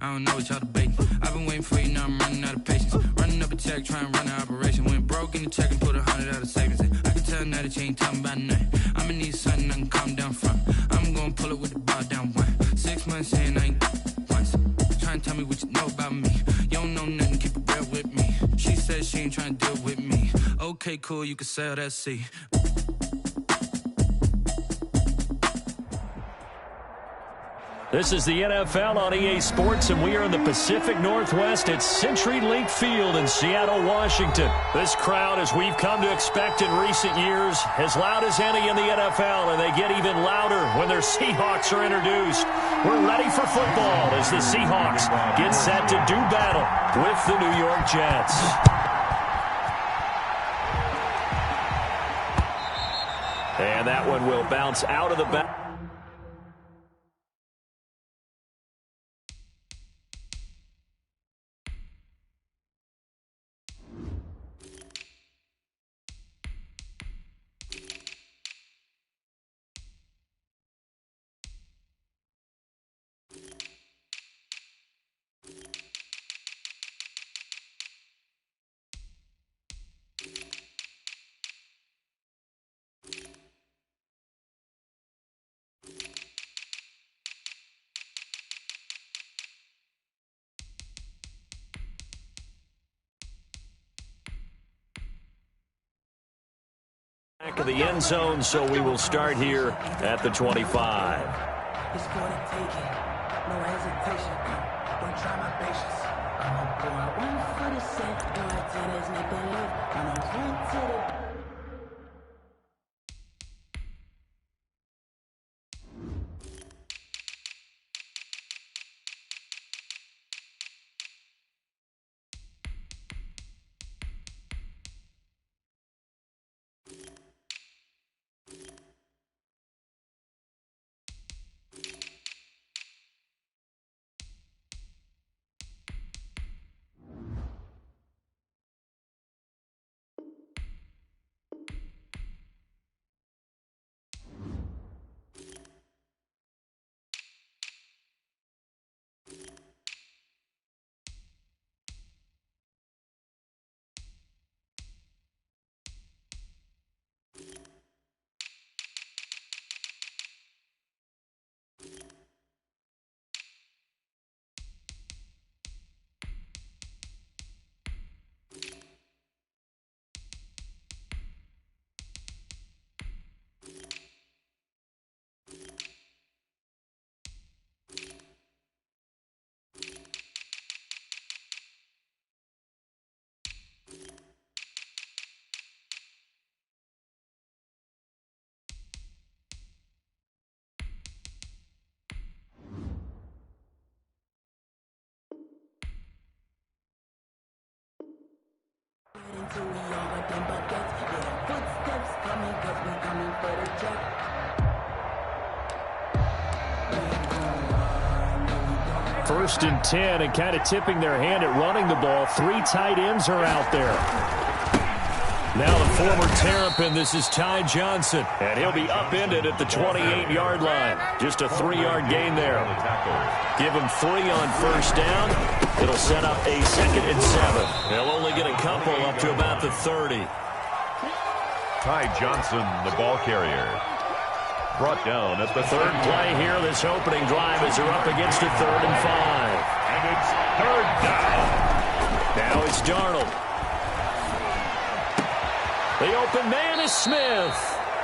I don't know what y'all debating. I've been waiting for you, now I'm running out of patience. Running up a check, trying to run an operation. Went broke in the check and put 100 out of savings in. I can tell now that you ain't talking about nothing. I'ma need something I can calm down from. I'm gonna pull it with the bow down one. 6 months saying I ain't once. Trying to tell me what you know about me. You don't know nothing, keep it real with me. She said she ain't trying to deal with me. Okay, cool, you can sell that seat. This is the NFL on EA Sports, and we are in the Pacific Northwest at CenturyLink Field in Seattle, Washington. This crowd, as we've come to expect in recent years, as loud as any in the NFL, and they get even louder when their Seahawks are introduced. We're ready for football as the Seahawks get set to do battle with the New York Jets. And that one will bounce out of the back. Back of the end zone, so we will start here at the 25. It's for the taking, no hesitation. Don't try my patience. I'm gonna pour out one for the set. Go out to this nigga live. I'm gonna run to the. First and 10, and kind of tipping their hand at running the ball. 3 tight ends are out there. Now the former Terrapin, this is Ty Johnson, and he'll be upended at the 28-yard line. Just a 3-yard gain there. Give him 3 on first down. It'll set up a 2nd and 7. They'll only get a couple up to about the 30. Ty Johnson, the ball carrier. Brought down at the 3rd play here, this opening drive as they're up against a 3rd and 5. And it's 3rd down. Now it's Darnold. The open man is Smith.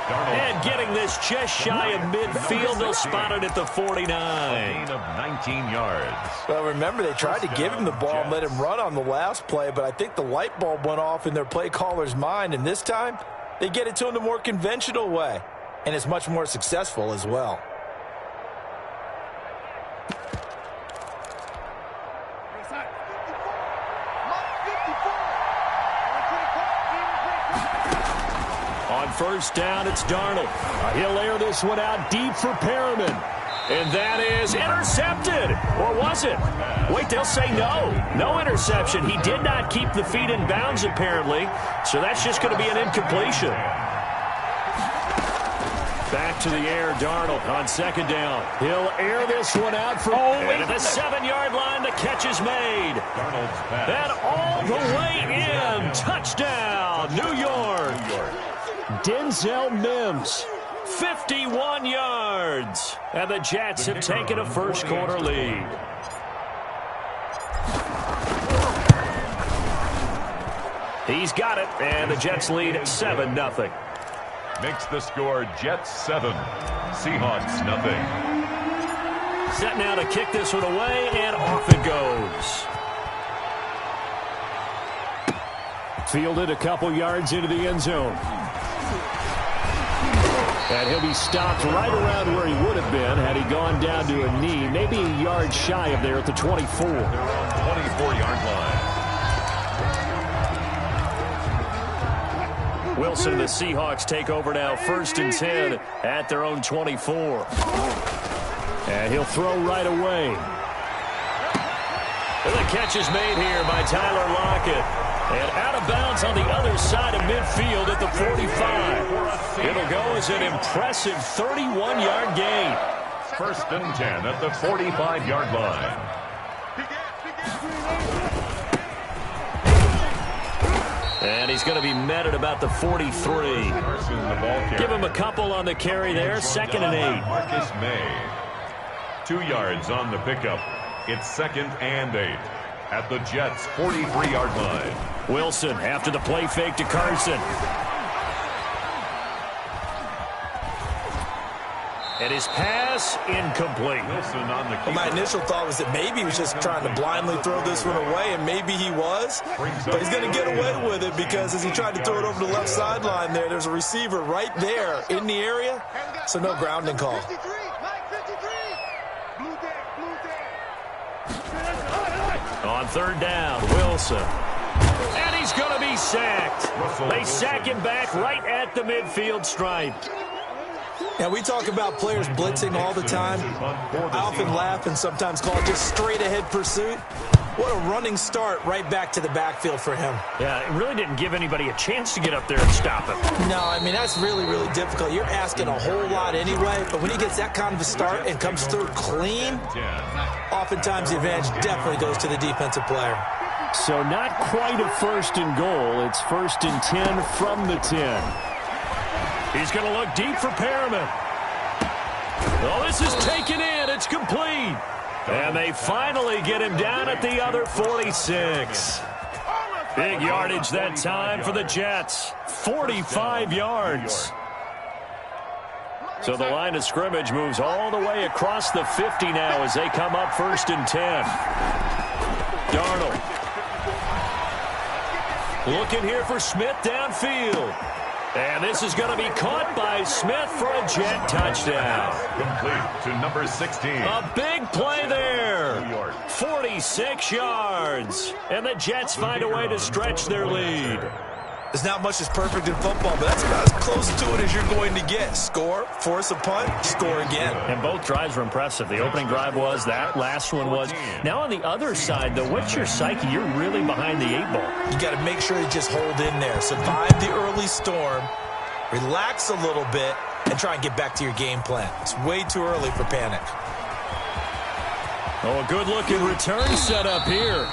Darnold. And getting this just shy of midfield, they'll spot it at the 49. A gain of 19 yards. Well, remember, they tried to give him the ball and let him run on the last play, but I think the light bulb went off in their play caller's mind, and this time they get it to him the more conventional way. And it's much more successful as well. On first down, it's Darnold. He'll air this one out deep for Perriman. And that is intercepted. Or was it? Wait, they'll say no. No interception. He did not keep the feet in bounds, apparently. So that's just going to be an incompletion. Back to the air, Darnold on 2nd down. He'll air this one out for and at the 7-yard line, the catch is made. Darnold's pass. And all the way in. Touchdown, New York. Denzel Mims, 51 yards. And the Jets have taken a first-quarter lead. He's got it, and the Jets lead at 7-0. Makes the score Jets 7, Seahawks nothing. Set now to kick this one away, and off it goes. Fielded a couple yards into the end zone. And he'll be stopped right around where he would have been had he gone down to a knee, maybe a yard shy of there at the 24. They're on 24-yard line. Wilson and the Seahawks take over now, 1st and 10 at their own 24. And he'll throw right away. And the catch is made here by Tyler Lockett. And out of bounds on the other side of midfield at the 45. It'll go as an impressive 31-yard gain. 1st and 10 at the 45-yard line. And he's going to be met at about the 43. Give him a couple on the carry there. 2nd and 8. Marcus May. 2 yards on the pickup. It's 2nd and 8 at the Jets' 43-yard line. Wilson after the play fake to Carson. And his pass incomplete. Wilson on the Well, my initial thought was that maybe he was just trying to blindly throw this one away, and maybe he was. But he's going to get away with it because as he tried to throw it over the left sideline there's a receiver right there in the area, so no grounding call. On 3rd down, Wilson. And he's going to be sacked. They sack him back right at the midfield stripe. Now, we talk about players blitzing all the time. I often laugh and sometimes call it just straight-ahead pursuit. What a running start right back to the backfield for him. Yeah, it really didn't give anybody a chance to get up there and stop him. No, I mean, that's really, really difficult. You're asking a whole lot anyway, but when he gets that kind of a start and comes through clean, oftentimes the advantage definitely goes to the defensive player. So not quite a 1st and goal. It's 1st and 10 from the 10. He's going to look deep for Perriman. Oh, this is taken in. It's complete. And they finally get him down at the other 46. Big yardage that time for the Jets. 45 yards. So the line of scrimmage moves all the way across the 50 now as they come up 1st and 10. Darnold. Looking here for Smith downfield. And this is going to be caught by Smith for a Jet touchdown. Complete to number 16. A big play there. 46 yards. And the Jets find a way to stretch their lead. There's not much that's perfect in football, but that's about as close to it as you're going to get. Score, force a punt, score again. And both drives were impressive. The opening drive was, that last one was. Now on the other side, though, what's your psyche? You're really behind the 8-ball. You got to make sure you just hold in there. Survive the early storm, relax a little bit, and try and get back to your game plan. It's way too early for panic. Oh, a good-looking return set up here.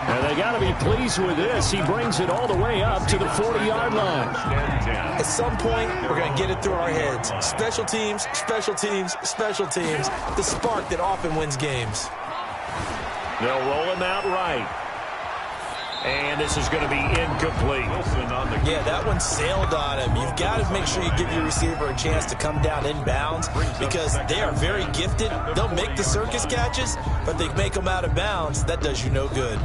And they got to be pleased with this. He brings it all the way up to the 40-yard line. At some point, we're going to get it through our heads. Special teams, special teams, special teams. The spark that often wins games. They'll roll him out right. And this is going to be incomplete. Yeah, that one sailed on him. You've got to make sure you give your receiver a chance to come down inbounds because they are very gifted. They'll make the circus catches, but they make them out of bounds. That does you no good.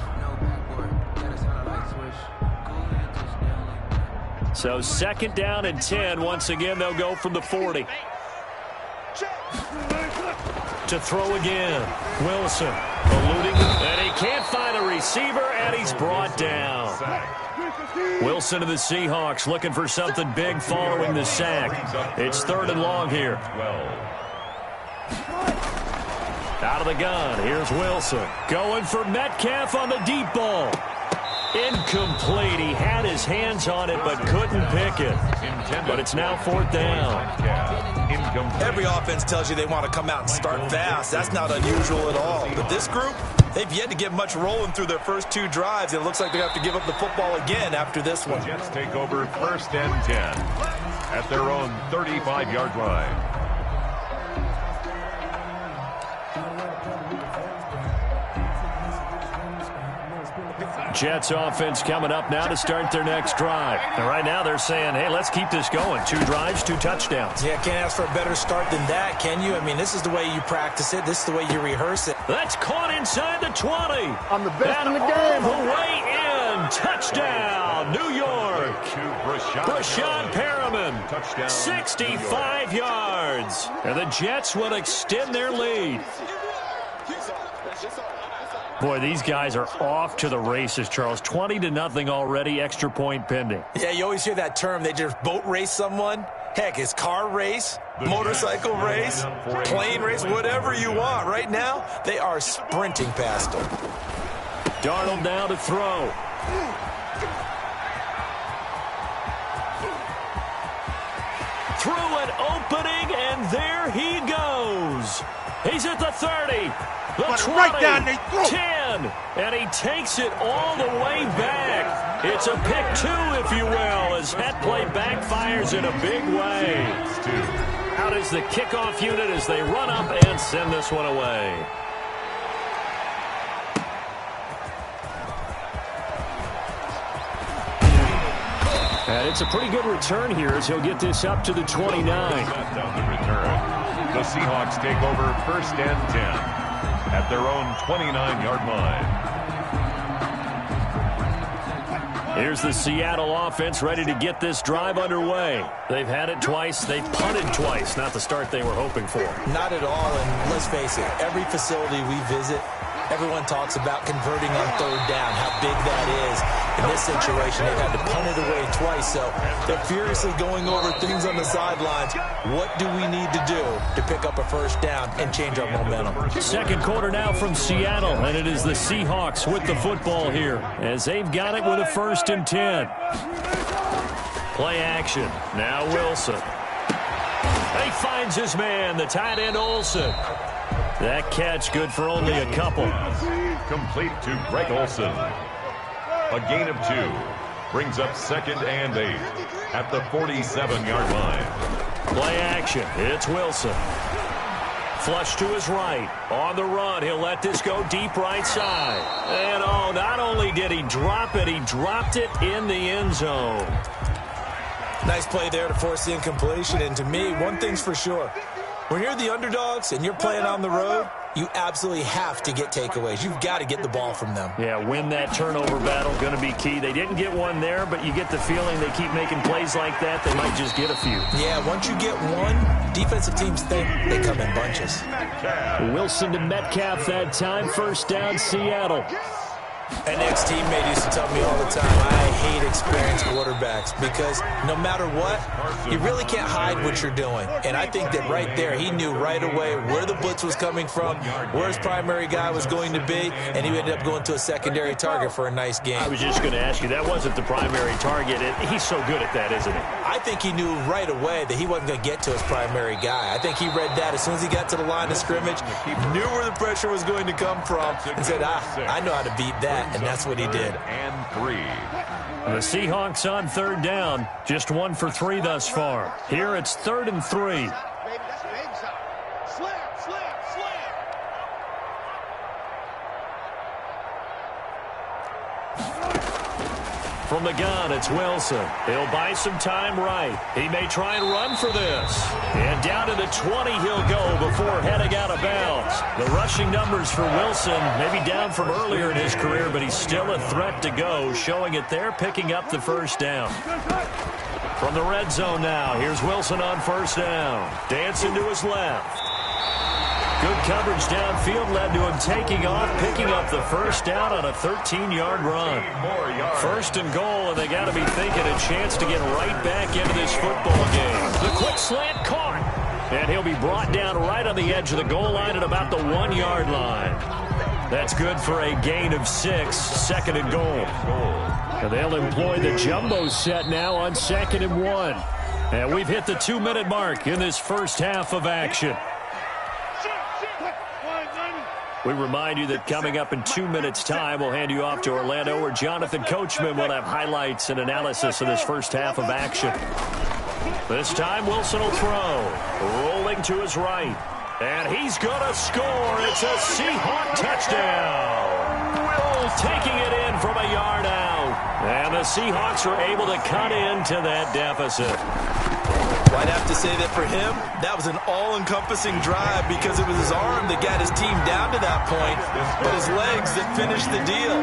So 2nd down and 10. Once again, they'll go from the 40. To throw again. Wilson eluding, and he can't find a receiver, and he's brought down. Wilson of the Seahawks looking for something big following the sack. It's 3rd and long here. Out of the gun, here's Wilson. Going for Metcalf on the deep ball. Incomplete. He had his hands on it but couldn't pick it. But it's now 4th down. Every offense tells you they want to come out and start fast. That's not unusual at all. But this group, they've yet to get much rolling through their first 2 drives. It looks like they have to give up the football again after this one. Jets take over 1st and 10 at their own 35-yard line. Jets offense coming up now to start their next drive. And right now they're saying, hey, let's keep this going. 2 drives, 2 touchdowns. Yeah, can't ask for a better start than that, can you? I mean, this is the way you practice it. This is the way you rehearse it. That's caught inside the 20. I'm the best in the game. All the way in. Touchdown, New York. Brashad Perriman, touchdown. 65 yards. And the Jets will extend their lead. Boy, these guys are off to the races, Charles. 20-0 already, extra point pending. Yeah, you always hear that term. They just boat race someone. Heck, it's car race, motorcycle race, plane race, whatever you want. Right now, they are sprinting past them. Darnold now to throw. Through an opening, and there he goes. He's at the 30. The 20, right down, they throw. 10, and he takes it all the way back. It's a pick 2, if you will, as that play backfires in a big way. Out is the kickoff unit as they run up and send this one away. And it's a pretty good return here as he'll get this up to the 29. The Seahawks take over 1st and 10. At their own 29-yard line. Here's the Seattle offense ready to get this drive underway. They've had it twice. They've punted twice. Not the start they were hoping for. Not at all, and let's face it, every facility we visit, everyone talks about converting on 3rd down, how big that is. In this situation, they've had to punt it away twice, so they're furiously going over things on the sidelines. What do we need to do to pick up a 1st down and change our momentum? 2nd quarter now from Seattle, and it is the Seahawks with the football here as they've got it with a 1st and 10. Play action. Now Wilson. He finds his man, the tight end Olsen. That catch good for only a couple. Complete to Greg Olsen. A gain of 2 brings up 2nd and 8 at the 47-yard line. Play action. It's Wilson. Flush to his right. On the run. He'll let this go deep right side. And oh, not only did he drop it, he dropped it in the end zone. Nice play there to force the incompletion. And to me, one thing's for sure. When you're the underdogs and you're playing on the road, you absolutely have to get takeaways. You've got to get the ball from them. Yeah, win that turnover battle, going to be key. They didn't get one there, but you get the feeling they keep making plays like that, they might just get a few. Yeah, once you get one, defensive teams think they come in bunches. Wilson to Metcalf that time, 1st down Seattle. An ex-teammate used to tell me all the time, I hate experienced quarterbacks because no matter what, you really can't hide what you're doing. And I think that right there, he knew right away where the blitz was coming from, where his primary guy was going to be, and he ended up going to a secondary target for a nice game. I was just going to ask you, that wasn't the primary target. He's so good at that, isn't he? I think he knew right away that he wasn't going to get to his primary guy. I think he read that as soon as he got to the line of scrimmage, knew where the pressure was going to come from, and said, I know how to beat that, and that's what he did. And 3. The Seahawks on third down, just 1 for 3 thus far. Here it's 3rd and 3. From the gun, it's Wilson. He'll buy some time right. He may try and run for this. And down to the 20 he'll go before heading out of bounds. The rushing numbers for Wilson maybe down from earlier in his career, but he's still a threat to go, showing it there, picking up the first down. From the red zone now, here's Wilson on first down. Dancing to his left. Good coverage downfield led to him taking off, picking up the first down on a 13-yard run. 1st and goal, and they got to be thinking a chance to get right back into this football game. The quick slant caught, and he'll be brought down right on the edge of the goal line at about the 1-yard line. That's good for a gain of 6, 2nd and goal. And they'll employ the jumbo set now on 2nd and 1. And we've hit the 2-minute mark in this first half of action. We remind you that coming up in 2 minutes' time, we'll hand you off to Orlando, where Jonathan Coachman will have highlights and analysis of this first half of action. This time, Wilson will throw. Rolling to his right. And he's going to score. It's a Seahawk touchdown. Will taking it in from a yard out. And the Seahawks are able to cut into that deficit. Well, I'd have to say that for him, that was an all-encompassing drive because it was his arm that got his team down to that point, but his legs that finished the deal.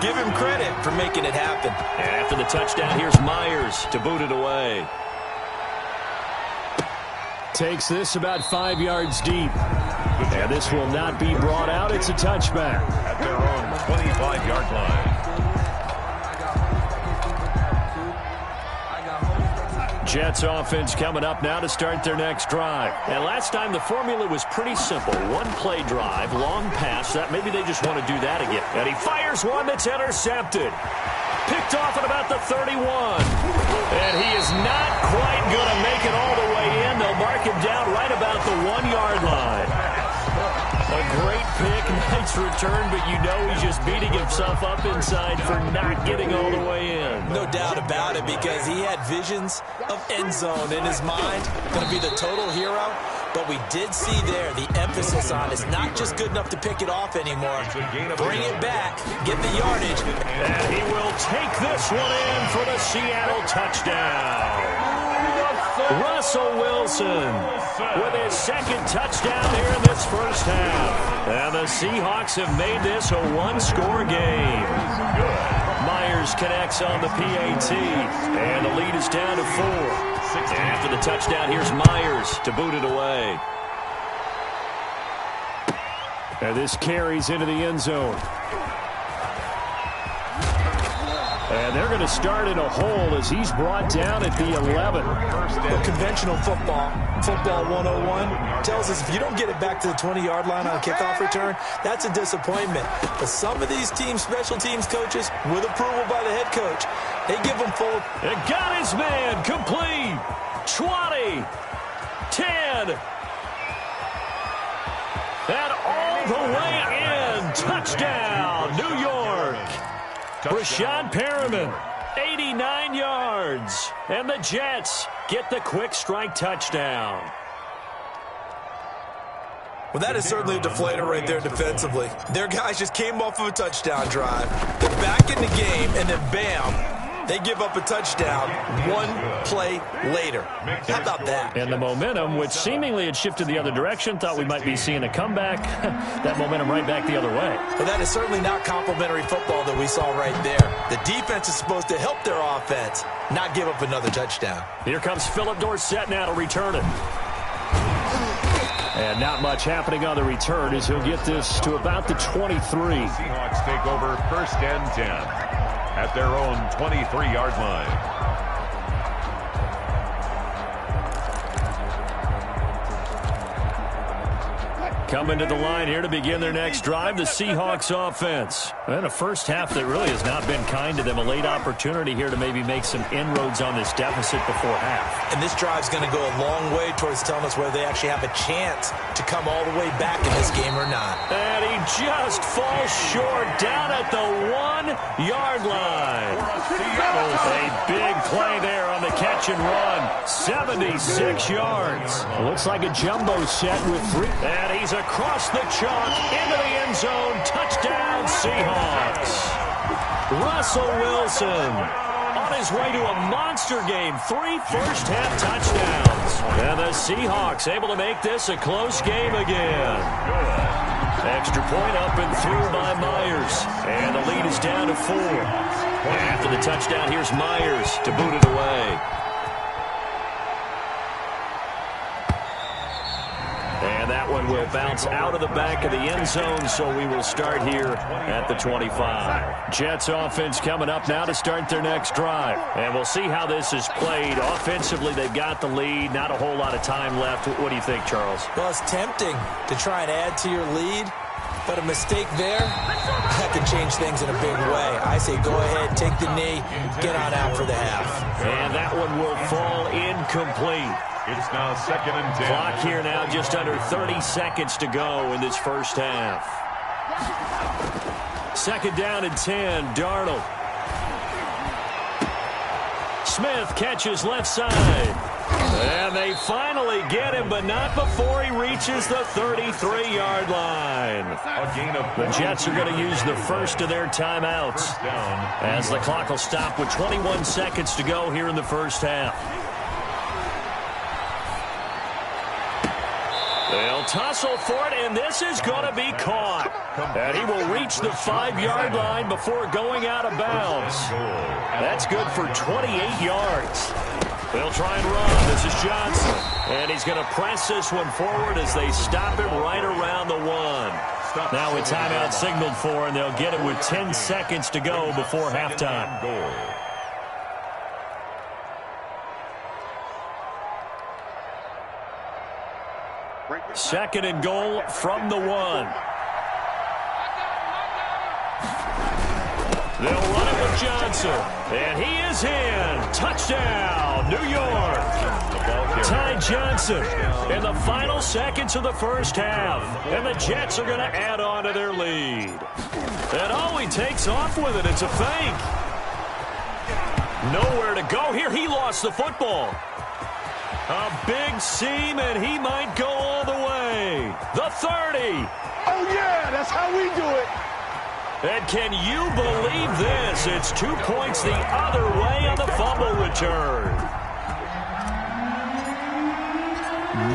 Give him credit for making it happen. And after the touchdown, here's Myers to boot it away. Takes this about 5 yards deep. And this will not be brought out. It's a touchback. At their own 25-yard line. Jets offense coming up now to start their next drive. And last time the formula was pretty simple. 1-play drive, long pass. That maybe they just want to do that again. And he fires one that's intercepted. Picked off at about the 31. And he is not quite going to make it all the way in. They'll mark him down right about the 1-yard line. A great pick, nice return, but you know he's just beating himself up inside for not getting all the way in. No doubt about it, because he had visions of end zone in his mind. Going to be the total hero. But we did see there the emphasis on it's not just good enough to pick it off anymore. Bring it back, get the yardage. And he will take this one in for the Seattle touchdown. Russell Wilson with his 2nd touchdown here in this first half. And the Seahawks have made this a 1-score game. Myers connects on the PAT, and the lead is down to 4. After the touchdown, here's Myers to boot it away. And this carries into the end zone. And they're going to start in a hole as he's brought down at the 11. Well, conventional football 101, tells us if you don't get it back to the 20-yard line on a kickoff return, that's a disappointment. But some of these teams, special teams coaches, with approval by the head coach, they give them full. And got his man complete. 20, 10, and all the way in. Touchdown, New York. Rashad Perriman, 89 yards. And the Jets get the quick strike touchdown. Well, that is certainly a deflator right there defensively. Their guys just came off of a touchdown drive. They're back in the game, and then bam, they give up a touchdown 1 play later. How about that? And the momentum, which seemingly had shifted the other direction, thought we might be seeing a comeback. That momentum right back the other way. Well, that is certainly not complimentary football that we saw right there. The defense is supposed to help their offense, not give up another touchdown. Here comes Philip Dorsett now to return it. And not much happening on the return as he'll get this to about the 23. Seahawks take over 1st and 10 at their own 23-yard line. Coming to the line here to begin their next drive, the Seahawks offense. And a first half that really has not been kind to them. A late opportunity here to maybe make some inroads on this deficit before half. And this drive's going to go a long way towards telling us whether they actually have a chance to come all the way back in this game or not. And he just falls short down at the 1-yard line. A big play there on the catch and run. 76 yards. Looks like a jumbo set with 3. And he's across the chalk into the end zone. Touchdown, Seahawks. Russell Wilson on his way to a monster game. 3 first-half touchdowns. And the Seahawks able to make this a close game again. Extra point up and through by Myers. And the lead is down to 4. After the touchdown, here's Myers to boot it away. And that one will bounce out of the back of the end zone, so we will start here at the 25. Jets offense coming up now to start their next drive. And we'll see how this is played. Offensively, they've got the lead. Not a whole lot of time left. What do you think, Charles? Well, it's tempting to try and add to your lead, but a mistake there, that could change things in a big way. I say go ahead, take the knee, get on out for the half. And that one will fall incomplete. It's now 2nd and 10. Clock here now, just under 30 seconds to go in this first half. 2nd down and 10, Darnold. Smith catches left side. And they finally get him, but not before he reaches the 33-yard line. The Jets are going to use the first of their timeouts as the clock will stop with 21 seconds to go here in the first half. They'll tussle for it, and this is going to be caught. And he will reach the 5-yard line before going out of bounds. That's good for 28 yards. They'll try and run. This is Johnson. And he's going to press this one forward as they stop him right around the 1. Now a timeout signaled for, and they'll get it with 10 seconds to go before halftime. 2nd and goal from the 1. They'll run it with Johnson. And he is in. Touchdown, New York. Ty Johnson in the final seconds of the first half. And the Jets are going to add on to their lead. And oh, he takes off with it. It's a fake. Nowhere to go here. He lost the football. A big seam, and he might go all the way. The 30. Oh, yeah, that's how we do it. And can you believe this? It's 2 points the other way on the fumble return.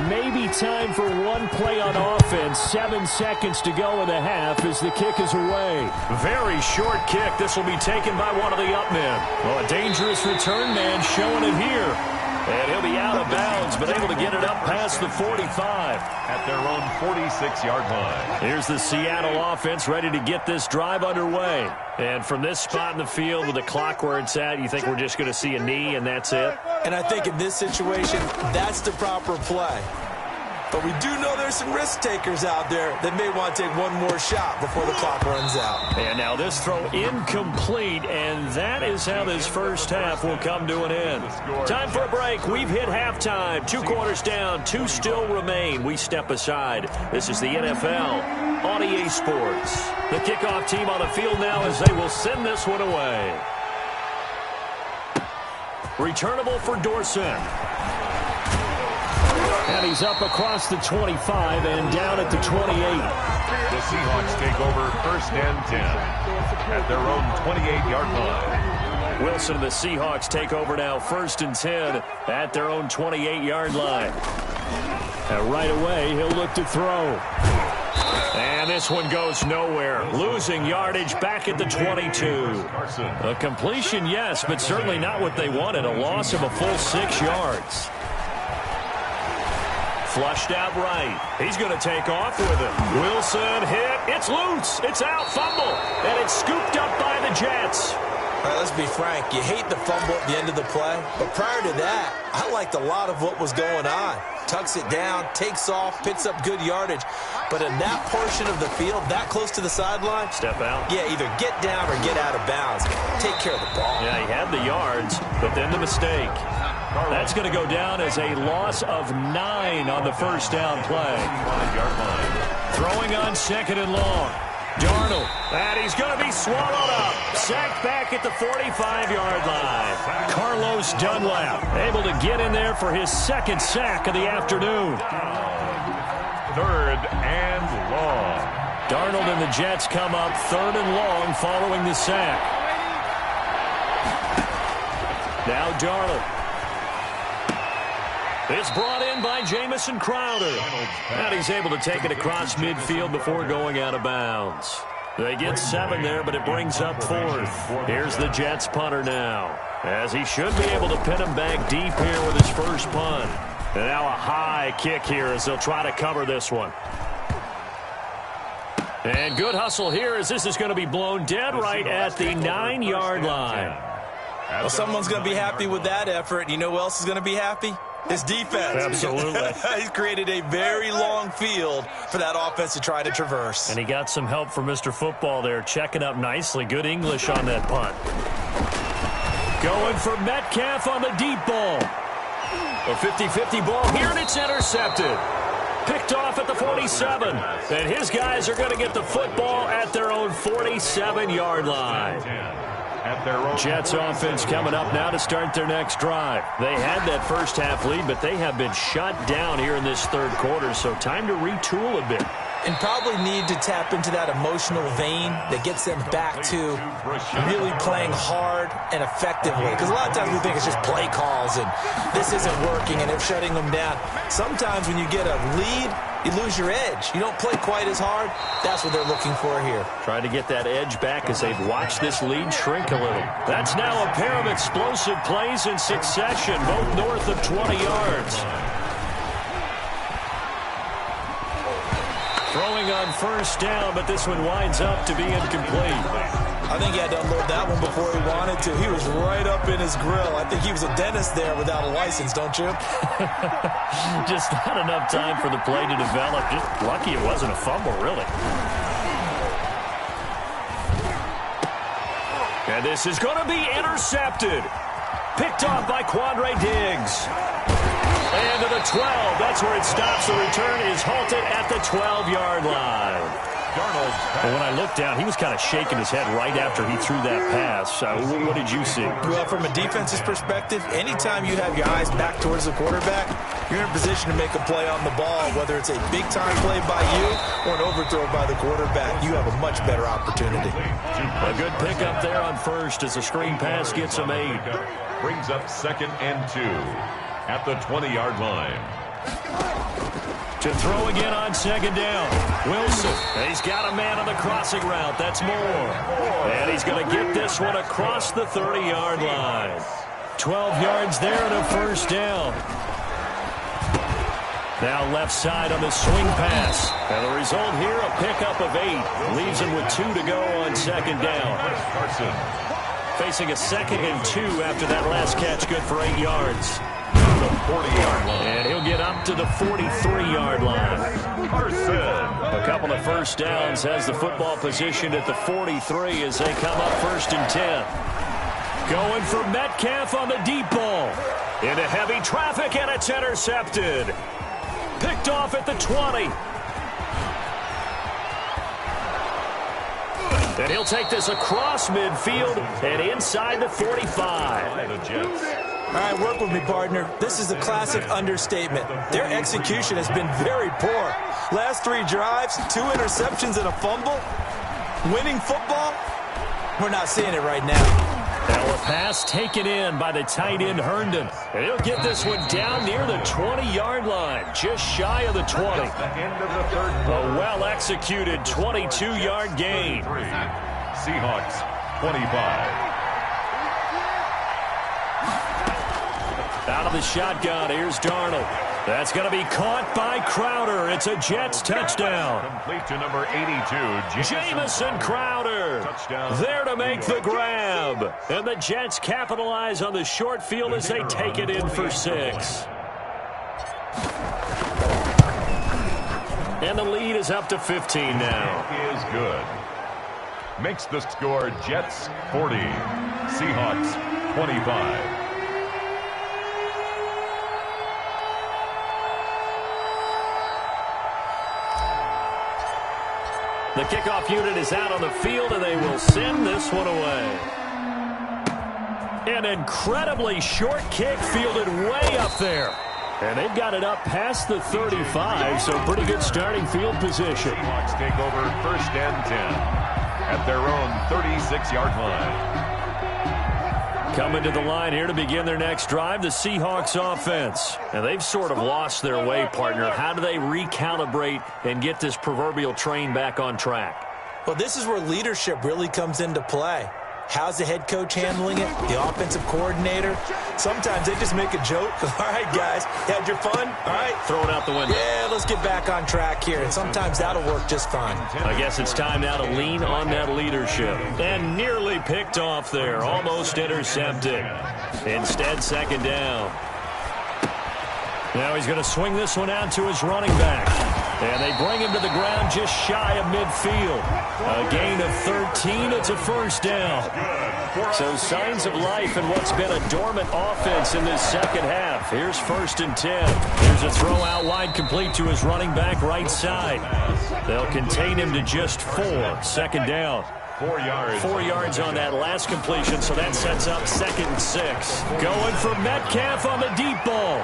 Maybe time for one play on offense. 7 seconds to go in the half as the kick is away. Very short kick. This will be taken by one of the up men. Well, a dangerous return man showing it here. And he'll be out of bounds, but able to get it up past the 45. At their own 46-yard line. Here's the Seattle offense ready to get this drive underway. And from this spot in the field with the clock where it's at, you think we're just going to see a knee and that's it? And I think in this situation, that's the proper play. But we do know there's some risk takers out there that may want to take one more shot before the clock runs out. And now this throw incomplete, and that is how this first half will come to an end. Time for a break. We've hit halftime. 2 quarters down, 2 still remain. We step aside. This is the NFL on EA Sports. The kickoff team on the field now as they will send this one away. Returnable for Dorset. And he's up across the 25 and down at the 28. The Seahawks take over 1st and 10 at their own 28-yard line. Wilson and the Seahawks take over now 1st and 10 at their own 28-yard line. And right away, he'll look to throw. And this one goes nowhere. Losing yardage back at the 22. A completion, yes, but certainly not what they wanted. A loss of a full 6 yards. Flushed out right. He's going to take off with it. Wilson hit. It's loose. It's out. Fumble. And it's scooped up by the Jets. All right, let's be frank. You hate the fumble at the end of the play. But prior to that, I liked a lot of what was going on. Tucks it down, takes off, picks up good yardage. But in that portion of the field, that close to the sideline, step out. Yeah, either get down or get out of bounds. Take care of the ball. Yeah, he had the yards, but then the mistake. That's going to go down as a loss of 9 on the first down play. Throwing on second and long. Darnold, and he's going to be swallowed up. Sacked back at the 45-yard line. Carlos Dunlap able to get in there for his second sack of the afternoon. 3rd and long. Darnold and the Jets come up 3rd and long following the sack. Now Darnold. It's brought in by Jamison Crowder. And he's able to take it across midfield before going out of bounds. They get 7 there, but it brings up 4th. Here's the Jets punter now, as he should be able to pin him back deep here with his first punt. And now a high kick here as they'll try to cover this one. And good hustle here as this is going to be blown dead right at the 9-yard line. Well, someone's going to be happy with that effort. You know who else is going to be happy? His defense. Absolutely. He's created a very long field for that offense to try to traverse. And he got some help from Mr. Football there, checking up nicely. Good English on that punt. Going for Metcalf on the deep ball. A 50-50 ball here, and it's intercepted. Picked off at the 47. And his guys are going to get the football at their own 47-yard line. Jets offense coming up now to start their next drive. They had that first half lead, but they have been shut down here in this third quarter, so time to retool a bit. And probably need to tap into that emotional vein that gets them back to really playing hard and effectively. Because a lot of times we think it's just play calls and this isn't working and they're shutting them down. Sometimes when you get a lead, you lose your edge. You don't play quite as hard. That's what they're looking for here. Trying to get that edge back as they've watched this lead shrink a little. That's now a pair of explosive plays in succession, both north of 20 yards. Throwing on first down, but this one winds up to be incomplete. I think he had to unload that one before he wanted to. He was right up in his grill. I think he was a dentist there without a license, don't you? Just not enough time for the play to develop. Just lucky it wasn't a fumble, really. And this is going to be intercepted. Picked off by Quandre Diggs. And to the 12. That's where it stops. The return is halted at the 12-yard line. Well, when I looked down, he was kind of shaking his head right after he threw that pass. What did you see? Well, from a defense's perspective, anytime you have your eyes back towards the quarterback, you're in a position to make a play on the ball, whether it's a big-time play by you or an overthrow by the quarterback. You have a much better opportunity. A good pickup there on first as the screen pass gets him 8. Brings up 2nd and 2 at the 20-yard line. To throw again on second down. Wilson, he's got a man on the crossing route. That's Moore. And he's going to get this one across the 30-yard line. 12 yards there and a first down. Now left side on the swing pass. And the result here, a pickup of 8. Leaves him with 2 to go on second down. Facing a 2nd and 2 after that last catch, good for 8 yards. The 40-yard line. And he'll get up to the 43-yard line. A couple of first downs has the football positioned at the 43 as they come up 1st and 10. Going for Metcalf on the deep ball. Into heavy traffic, and it's intercepted. Picked off at the 20. And he'll take this across midfield and inside the 45. All right, work with me, partner. This is a classic understatement. Their execution has been very poor. Last 3 drives, 2 interceptions and a fumble. Winning football? We're not seeing it right now. Now a pass taken in by the tight end Herndon. And he'll get this one down near the 20-yard line, just shy of the 20. A well-executed 22-yard gain. Seahawks 25. Out of the shotgun, here's Darnold. That's going to be caught by Crowder. It's a Jets touchdown. Complete to number 82, Jamison Crowder. Touchdown. There to make the grab. And the Jets capitalize on the short field as they take it in for 6. And the lead is up to 15 now. Is good. Makes the score Jets 40, Seahawks 25. The kickoff unit is out on the field, and they will send this one away. An incredibly short kick fielded way up there. And they've got it up past the 35, so pretty good starting field position. Seahawks take over 1st and 10 at their own 36-yard line. Coming to the line here to begin their next drive, the Seahawks offense. And they've sort of lost their way, partner. How do they recalibrate and get this proverbial train back on track? Well, this is where leadership really comes into play. How's the head coach handling it? The offensive coordinator? Sometimes they just make a joke. All right, guys, you had your fun? All right. Throw it out the window. Yeah, let's get back on track here. And sometimes that'll work just fine. I guess it's time now to lean on that leadership. And nearly picked off there. Almost intercepted. Instead, 2nd down. Now he's going to swing this one out to his running back. And they bring him to the ground just shy of midfield. A gain of 13. It's a 1st down. So signs of life in what's been a dormant offense in this second half. Here's 1st and 10. Here's a throw out wide complete to his running back right side. They'll contain him to just 4. 2nd down. 4 yards. 4 yards on that last completion, so that sets up 2nd and 6. Going for Metcalf on the deep ball.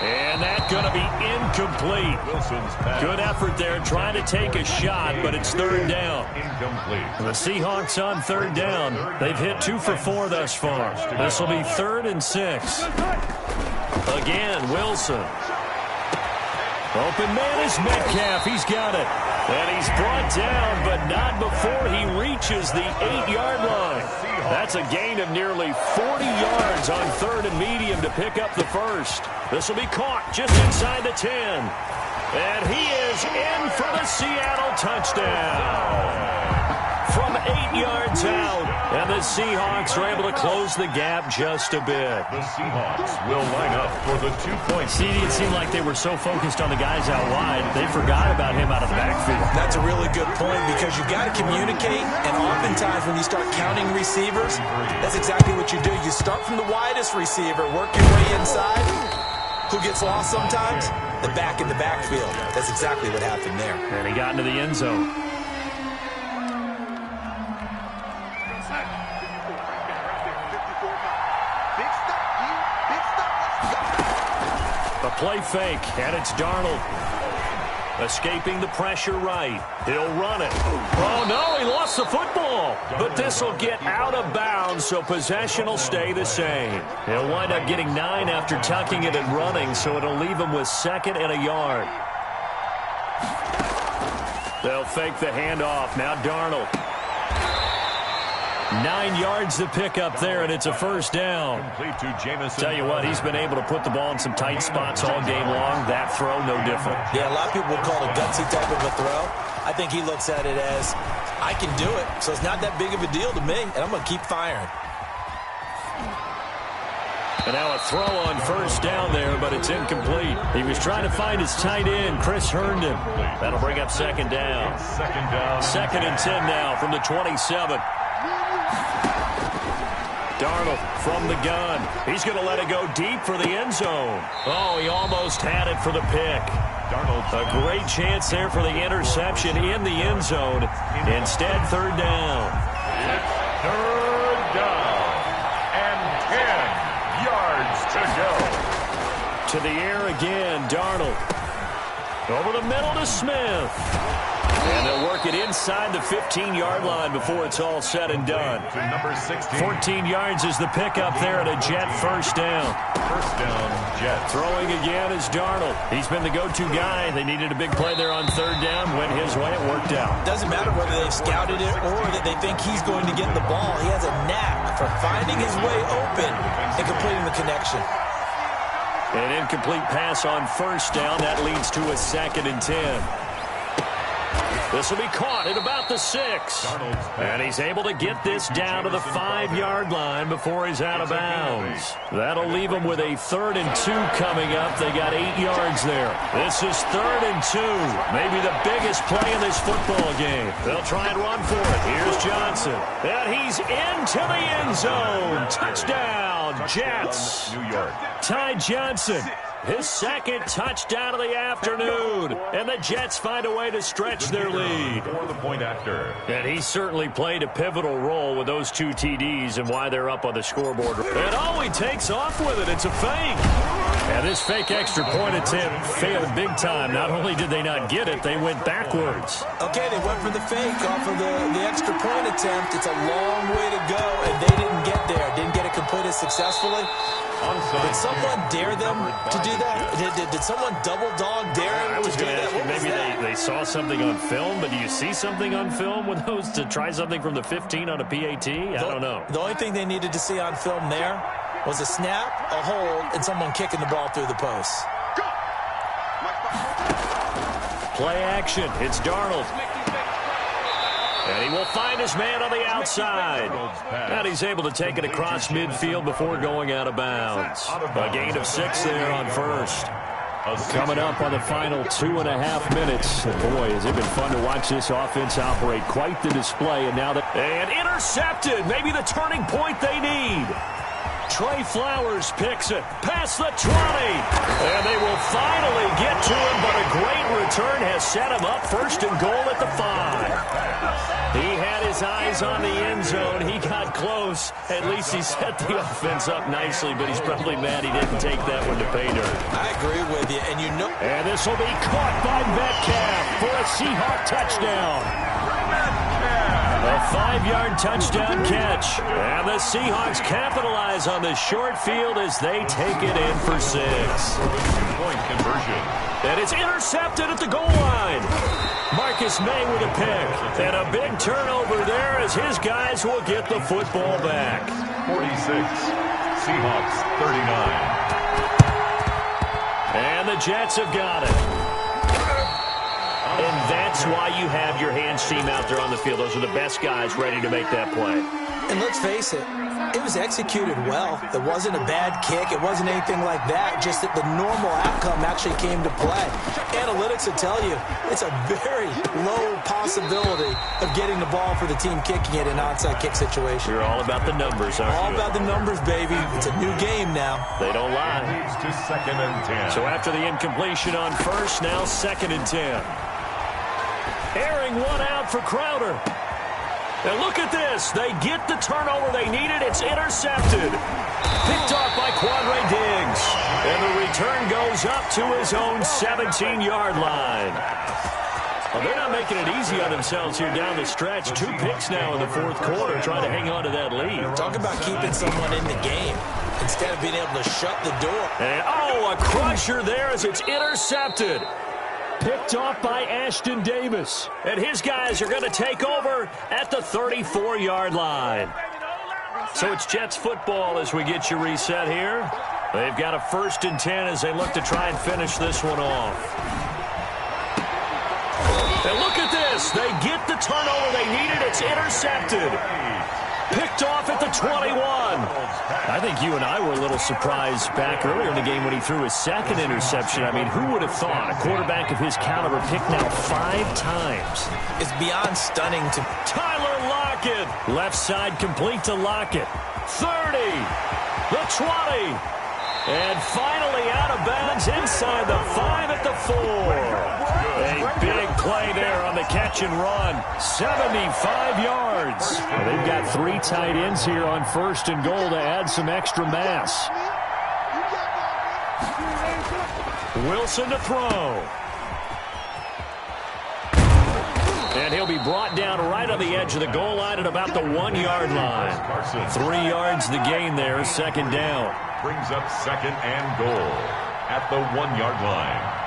And that's going to be incomplete. Wilson's pass. Good effort there trying to take a shot, but it's 3rd down. Incomplete. The Seahawks on 3rd down. They've hit 2 for 4 thus far. This will be 3rd and 6. Again, Wilson. Open man is Metcalf. He's got it. And he's brought down, but not before he reaches the 8-yard line. That's a gain of nearly 40 yards on 3rd and medium to pick up the 1st. This will be caught just inside the 10. And he is in for the Seattle touchdown. From 8 yards out. And the Seahawks are able to close the gap just a bit. The Seahawks will line up for the 2-point. It seemed like they were so focused on the guys out wide, they forgot about him out of the backfield. That's a really good point because you got to communicate, and oftentimes when you start counting receivers, that's exactly what you do. You start from the widest receiver, work your way inside. Who gets lost sometimes? The back in the backfield. That's exactly what happened there. And he got into the end zone. A play fake, and it's Darnold. Escaping the pressure right. He'll run it. Oh, no, he lost the football. But this will get out of bounds, so possession will stay the same. He'll wind up getting 9 after tucking it and running, so it'll leave him with 2nd and a yard. They'll fake the handoff. Now Darnold. 9 yards to pick up there, and it's a 1st down. Complete to Jamison. Tell you what, he's been able to put the ball in some tight spots all game long. That throw, no different. Yeah, a lot of people would call it a gutsy type of a throw. I think he looks at it as, I can do it, so it's not that big of a deal to me, and I'm going to keep firing. And now a throw on 1st down there, but it's incomplete. He was trying to find his tight end, Chris Herndon. That'll bring up 2nd down. 2nd down. 2nd and 10 now from the 27. Darnold from the gun. He's going to let it go deep for the end zone. Oh, he almost had it for the pick. Darnold. A great chance there for the interception in the end zone. Instead, 3rd down. It's 3rd down. And 10 yards to go. To the air again, Darnold. Over the middle to Smith. And they'll work it inside the 15-yard line before it's all said and done. To number 16. 14 yards is the pickup there at a Jet 1st down. 1st down, Jets. Throwing again is Darnold. He's been the go-to guy. They needed a big play there on 3rd down. Went his way. It worked out. Doesn't matter whether they've scouted it or that they think he's going to get the ball. He has a knack for finding his way open and completing the connection. An incomplete pass on first down. That leads to a 2nd and 10. This will be caught at about the 6. And he's able to get this down to the 5-yard line before he's out of bounds. That'll leave him with a 3rd and 2 coming up. They got 8 yards there. This is 3rd and 2. Maybe the biggest play in this football game. They'll try and run for it. Here's Johnson. And he's into the end zone. Touchdown, Jets. New York. Ty Johnson. His 2nd touchdown of the afternoon. And the Jets find a way to stretch their lead. For the point after. And he certainly played a pivotal role with those 2 TDs and why they're up on the scoreboard. And oh, he takes off with it. It's a fake. And this fake extra point attempt failed big time. Not only did they not get it, they went backwards. Okay, they went for the fake off of the extra point attempt. It's a long way to go, and they didn't get there. Didn't get it completed successfully. Did someone dare them to do that? Did someone double dog dare him? I was going to ask you, maybe they saw something on film, but do you see something on film with those to try something from the 15 on a PAT? I don't know. The only thing they needed to see on film there was a snap, a hold, and someone kicking the ball through the post. Play action. It's Darnold. And he will find his man on the outside. And he's able to take it across midfield before going out of bounds. A gain of 6 there on first. Coming up on the final 2.5 minutes. Boy, has it been fun to watch this offense operate. Quite the display. And intercepted. Maybe the turning point they need. Trey Flowers picks it past the 20. And they will finally get to him, but a great return has set him up 1st and goal at the 5. He had his eyes on the end zone. He got close. At least he set the offense up nicely, but he's probably mad he didn't take that one to pay dirt. I agree with you, and you know. And this will be caught by Metcalf for a Seahawk touchdown. A 5-yard touchdown catch. And the Seahawks capitalize on the short field as they take it in for 6. Point conversion. And it's intercepted at the goal line. Marcus May with a pick. And a big turnover there as his guys will get the football back. 46. Seahawks 39. And the Jets have got it. And that's why you have your hands team out there on the field. Those are the best guys ready to make that play. And let's face it, it was executed well. It wasn't a bad kick. It wasn't anything like that. Just that the normal outcome actually came to play. Analytics will tell you it's a very low possibility of getting the ball for the team kicking it in an onside kick situation. You're all about the numbers, aren't you? All about the numbers, baby. It's a new game now. They don't lie. Leads to 2nd and 10. So after the incompletion on first, now 2nd and 10. Airing one out for Crowder. And look at this. They get the turnover they needed. It's intercepted. Picked off by Quandre Diggs. And the return goes up to his own 17-yard line. Well, they're not making it easy on themselves here down the stretch. 2 picks now in the 4th quarter trying to hang on to that lead. Talk about keeping someone in the game instead of being able to shut the door. And, a crusher there as it's intercepted. Picked off by Ashton Davis. And his guys are going to take over at the 34-yard line. So it's Jets football as we get you reset here. They've got a 1st and 10 as they look to try and finish this one off. And look at this. They get the turnover they needed. It's intercepted. Picked off at the 21. I think you and I were a little surprised back earlier in the game when he threw his 2nd interception. I mean, who would have thought a quarterback of his caliber picked now 5 times? It's beyond stunning to Tyler Lockett. Left side complete to Lockett. 30. The 20. And finally out of bounds inside the 5 at the 4. A big play there on the catch and run. 75 yards. Well, they've got 3 tight ends here on 1st and goal to add some extra mass. Wilson to throw. And he'll be brought down right on the edge of the goal line at about the 1-yard line. 3 yards the gain there, 2nd down. Brings up 2nd and goal at the 1-yard line.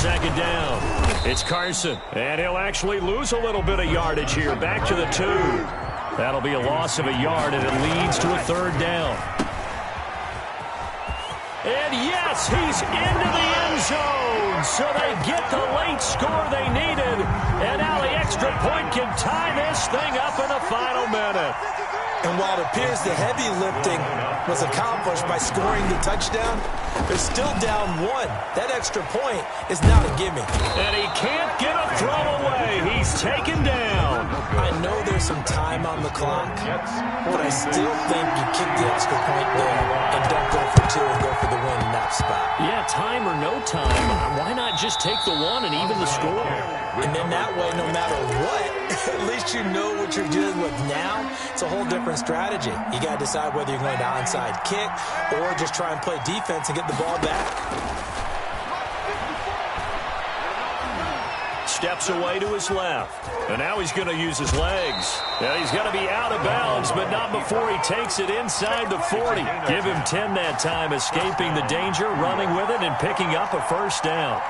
second down. It's Carson, and he'll actually lose a little bit of yardage here. Back to the 2. That'll be a loss of a yard, and it leads to a third down. And yes, he's into the end zone. So they get the late score they needed. And now the extra point can tie this thing up in the final minute. And while it appears the heavy lifting was accomplished by scoring the touchdown, they're still down 1. That extra point is not a gimme. And he can't get a throw away. He's taken down. I know there's some time on the clock, but I still think you kick the extra point there and don't go for 2 and go for the win in that spot. Yeah, time or no time. Why not just take the 1 and even the score? And then that way, no matter what, at least you know what you're dealing with now. It's a whole different strategy. You got to decide whether you're going to onside kick or just try and play defense and get the ball back. Steps away to his left. And now he's going to use his legs. And he's going to be out of bounds, but not before he takes it inside the 40. Give him 10 that time, escaping the danger, running with it, and picking up a first down.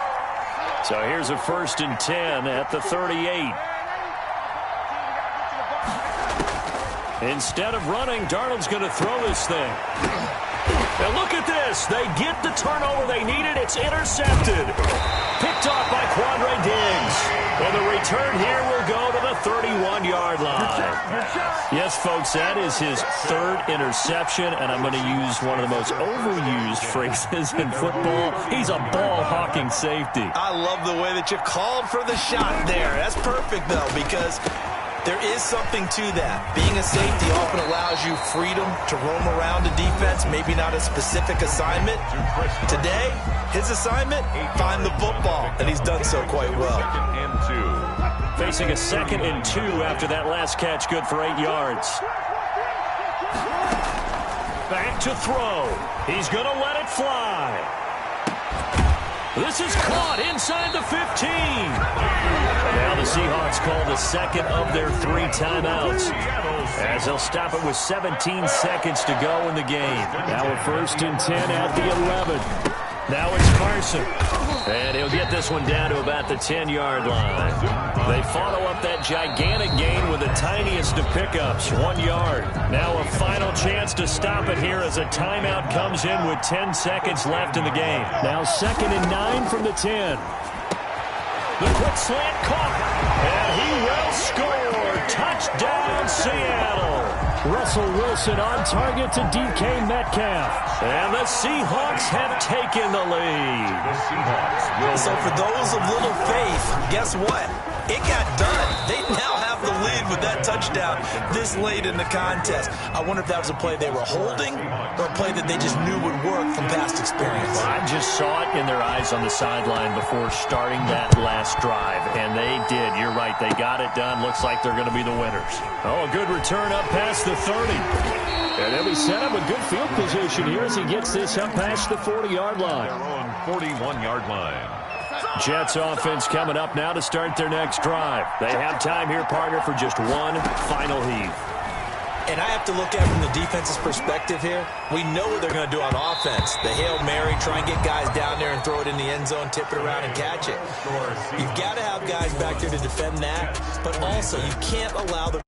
So here's a 1st and 10 at the 38. Instead of running, Darnold's going to throw this thing. And look at this. They get the turnover they needed. It's intercepted. Picked off by Quandre Diggs. And the return here will go to the 31-yard line. Yes, folks, that is his 3rd interception, and I'm going to use one of the most overused phrases in football. He's a ball-hawking safety. I love the way that you called for the shot there. That's perfect, though, because there is something to that. Being a safety often allows you freedom to roam around a defense, maybe not a specific assignment. Today, his assignment, find the football, and he's done so quite well. Facing a 2nd and 2 after that last catch, good for 8 yards. Back to throw. He's going to let it fly. This is caught inside the 15. Now the Seahawks call the 2nd of their 3 timeouts, as they'll stop it with 17 seconds to go in the game. Now a 1st and 10 at the 11. Now it's Carson. And he'll get this one down to about the 10-yard line. They follow up that gigantic gain with the tiniest of pickups, 1 yard. Now a final chance to stop it here as a timeout comes in with 10 seconds left in the game. Now 2nd and 9 from the 10. The quick slant caught, and he will score. Touchdown, Seattle. Russell Wilson on target to DK Metcalf. And the Seahawks have taken the lead. So for those of little faith, guess what? It got done. They now have the lead with that touchdown this late in the contest. I wonder if that was a play they were holding or a play that they just knew would work from past experience. I just saw it in their eyes on the sideline before starting that last drive, and they did. You're right. They got it done. Looks like they're going to be the winners. Oh, a good return up past the 30. And then we set up a good field position here as he gets this up past the 40-yard line. Their own 41-yard line. Jets offense coming up now to start their next drive. They have time here, partner, for just one final heave. And I have to look at it from the defense's perspective here. We know what they're going to do on offense. The Hail Mary, try and get guys down there and throw it in the end zone, tip it around and catch it. You've got to have guys back there to defend that, but also you can't allow the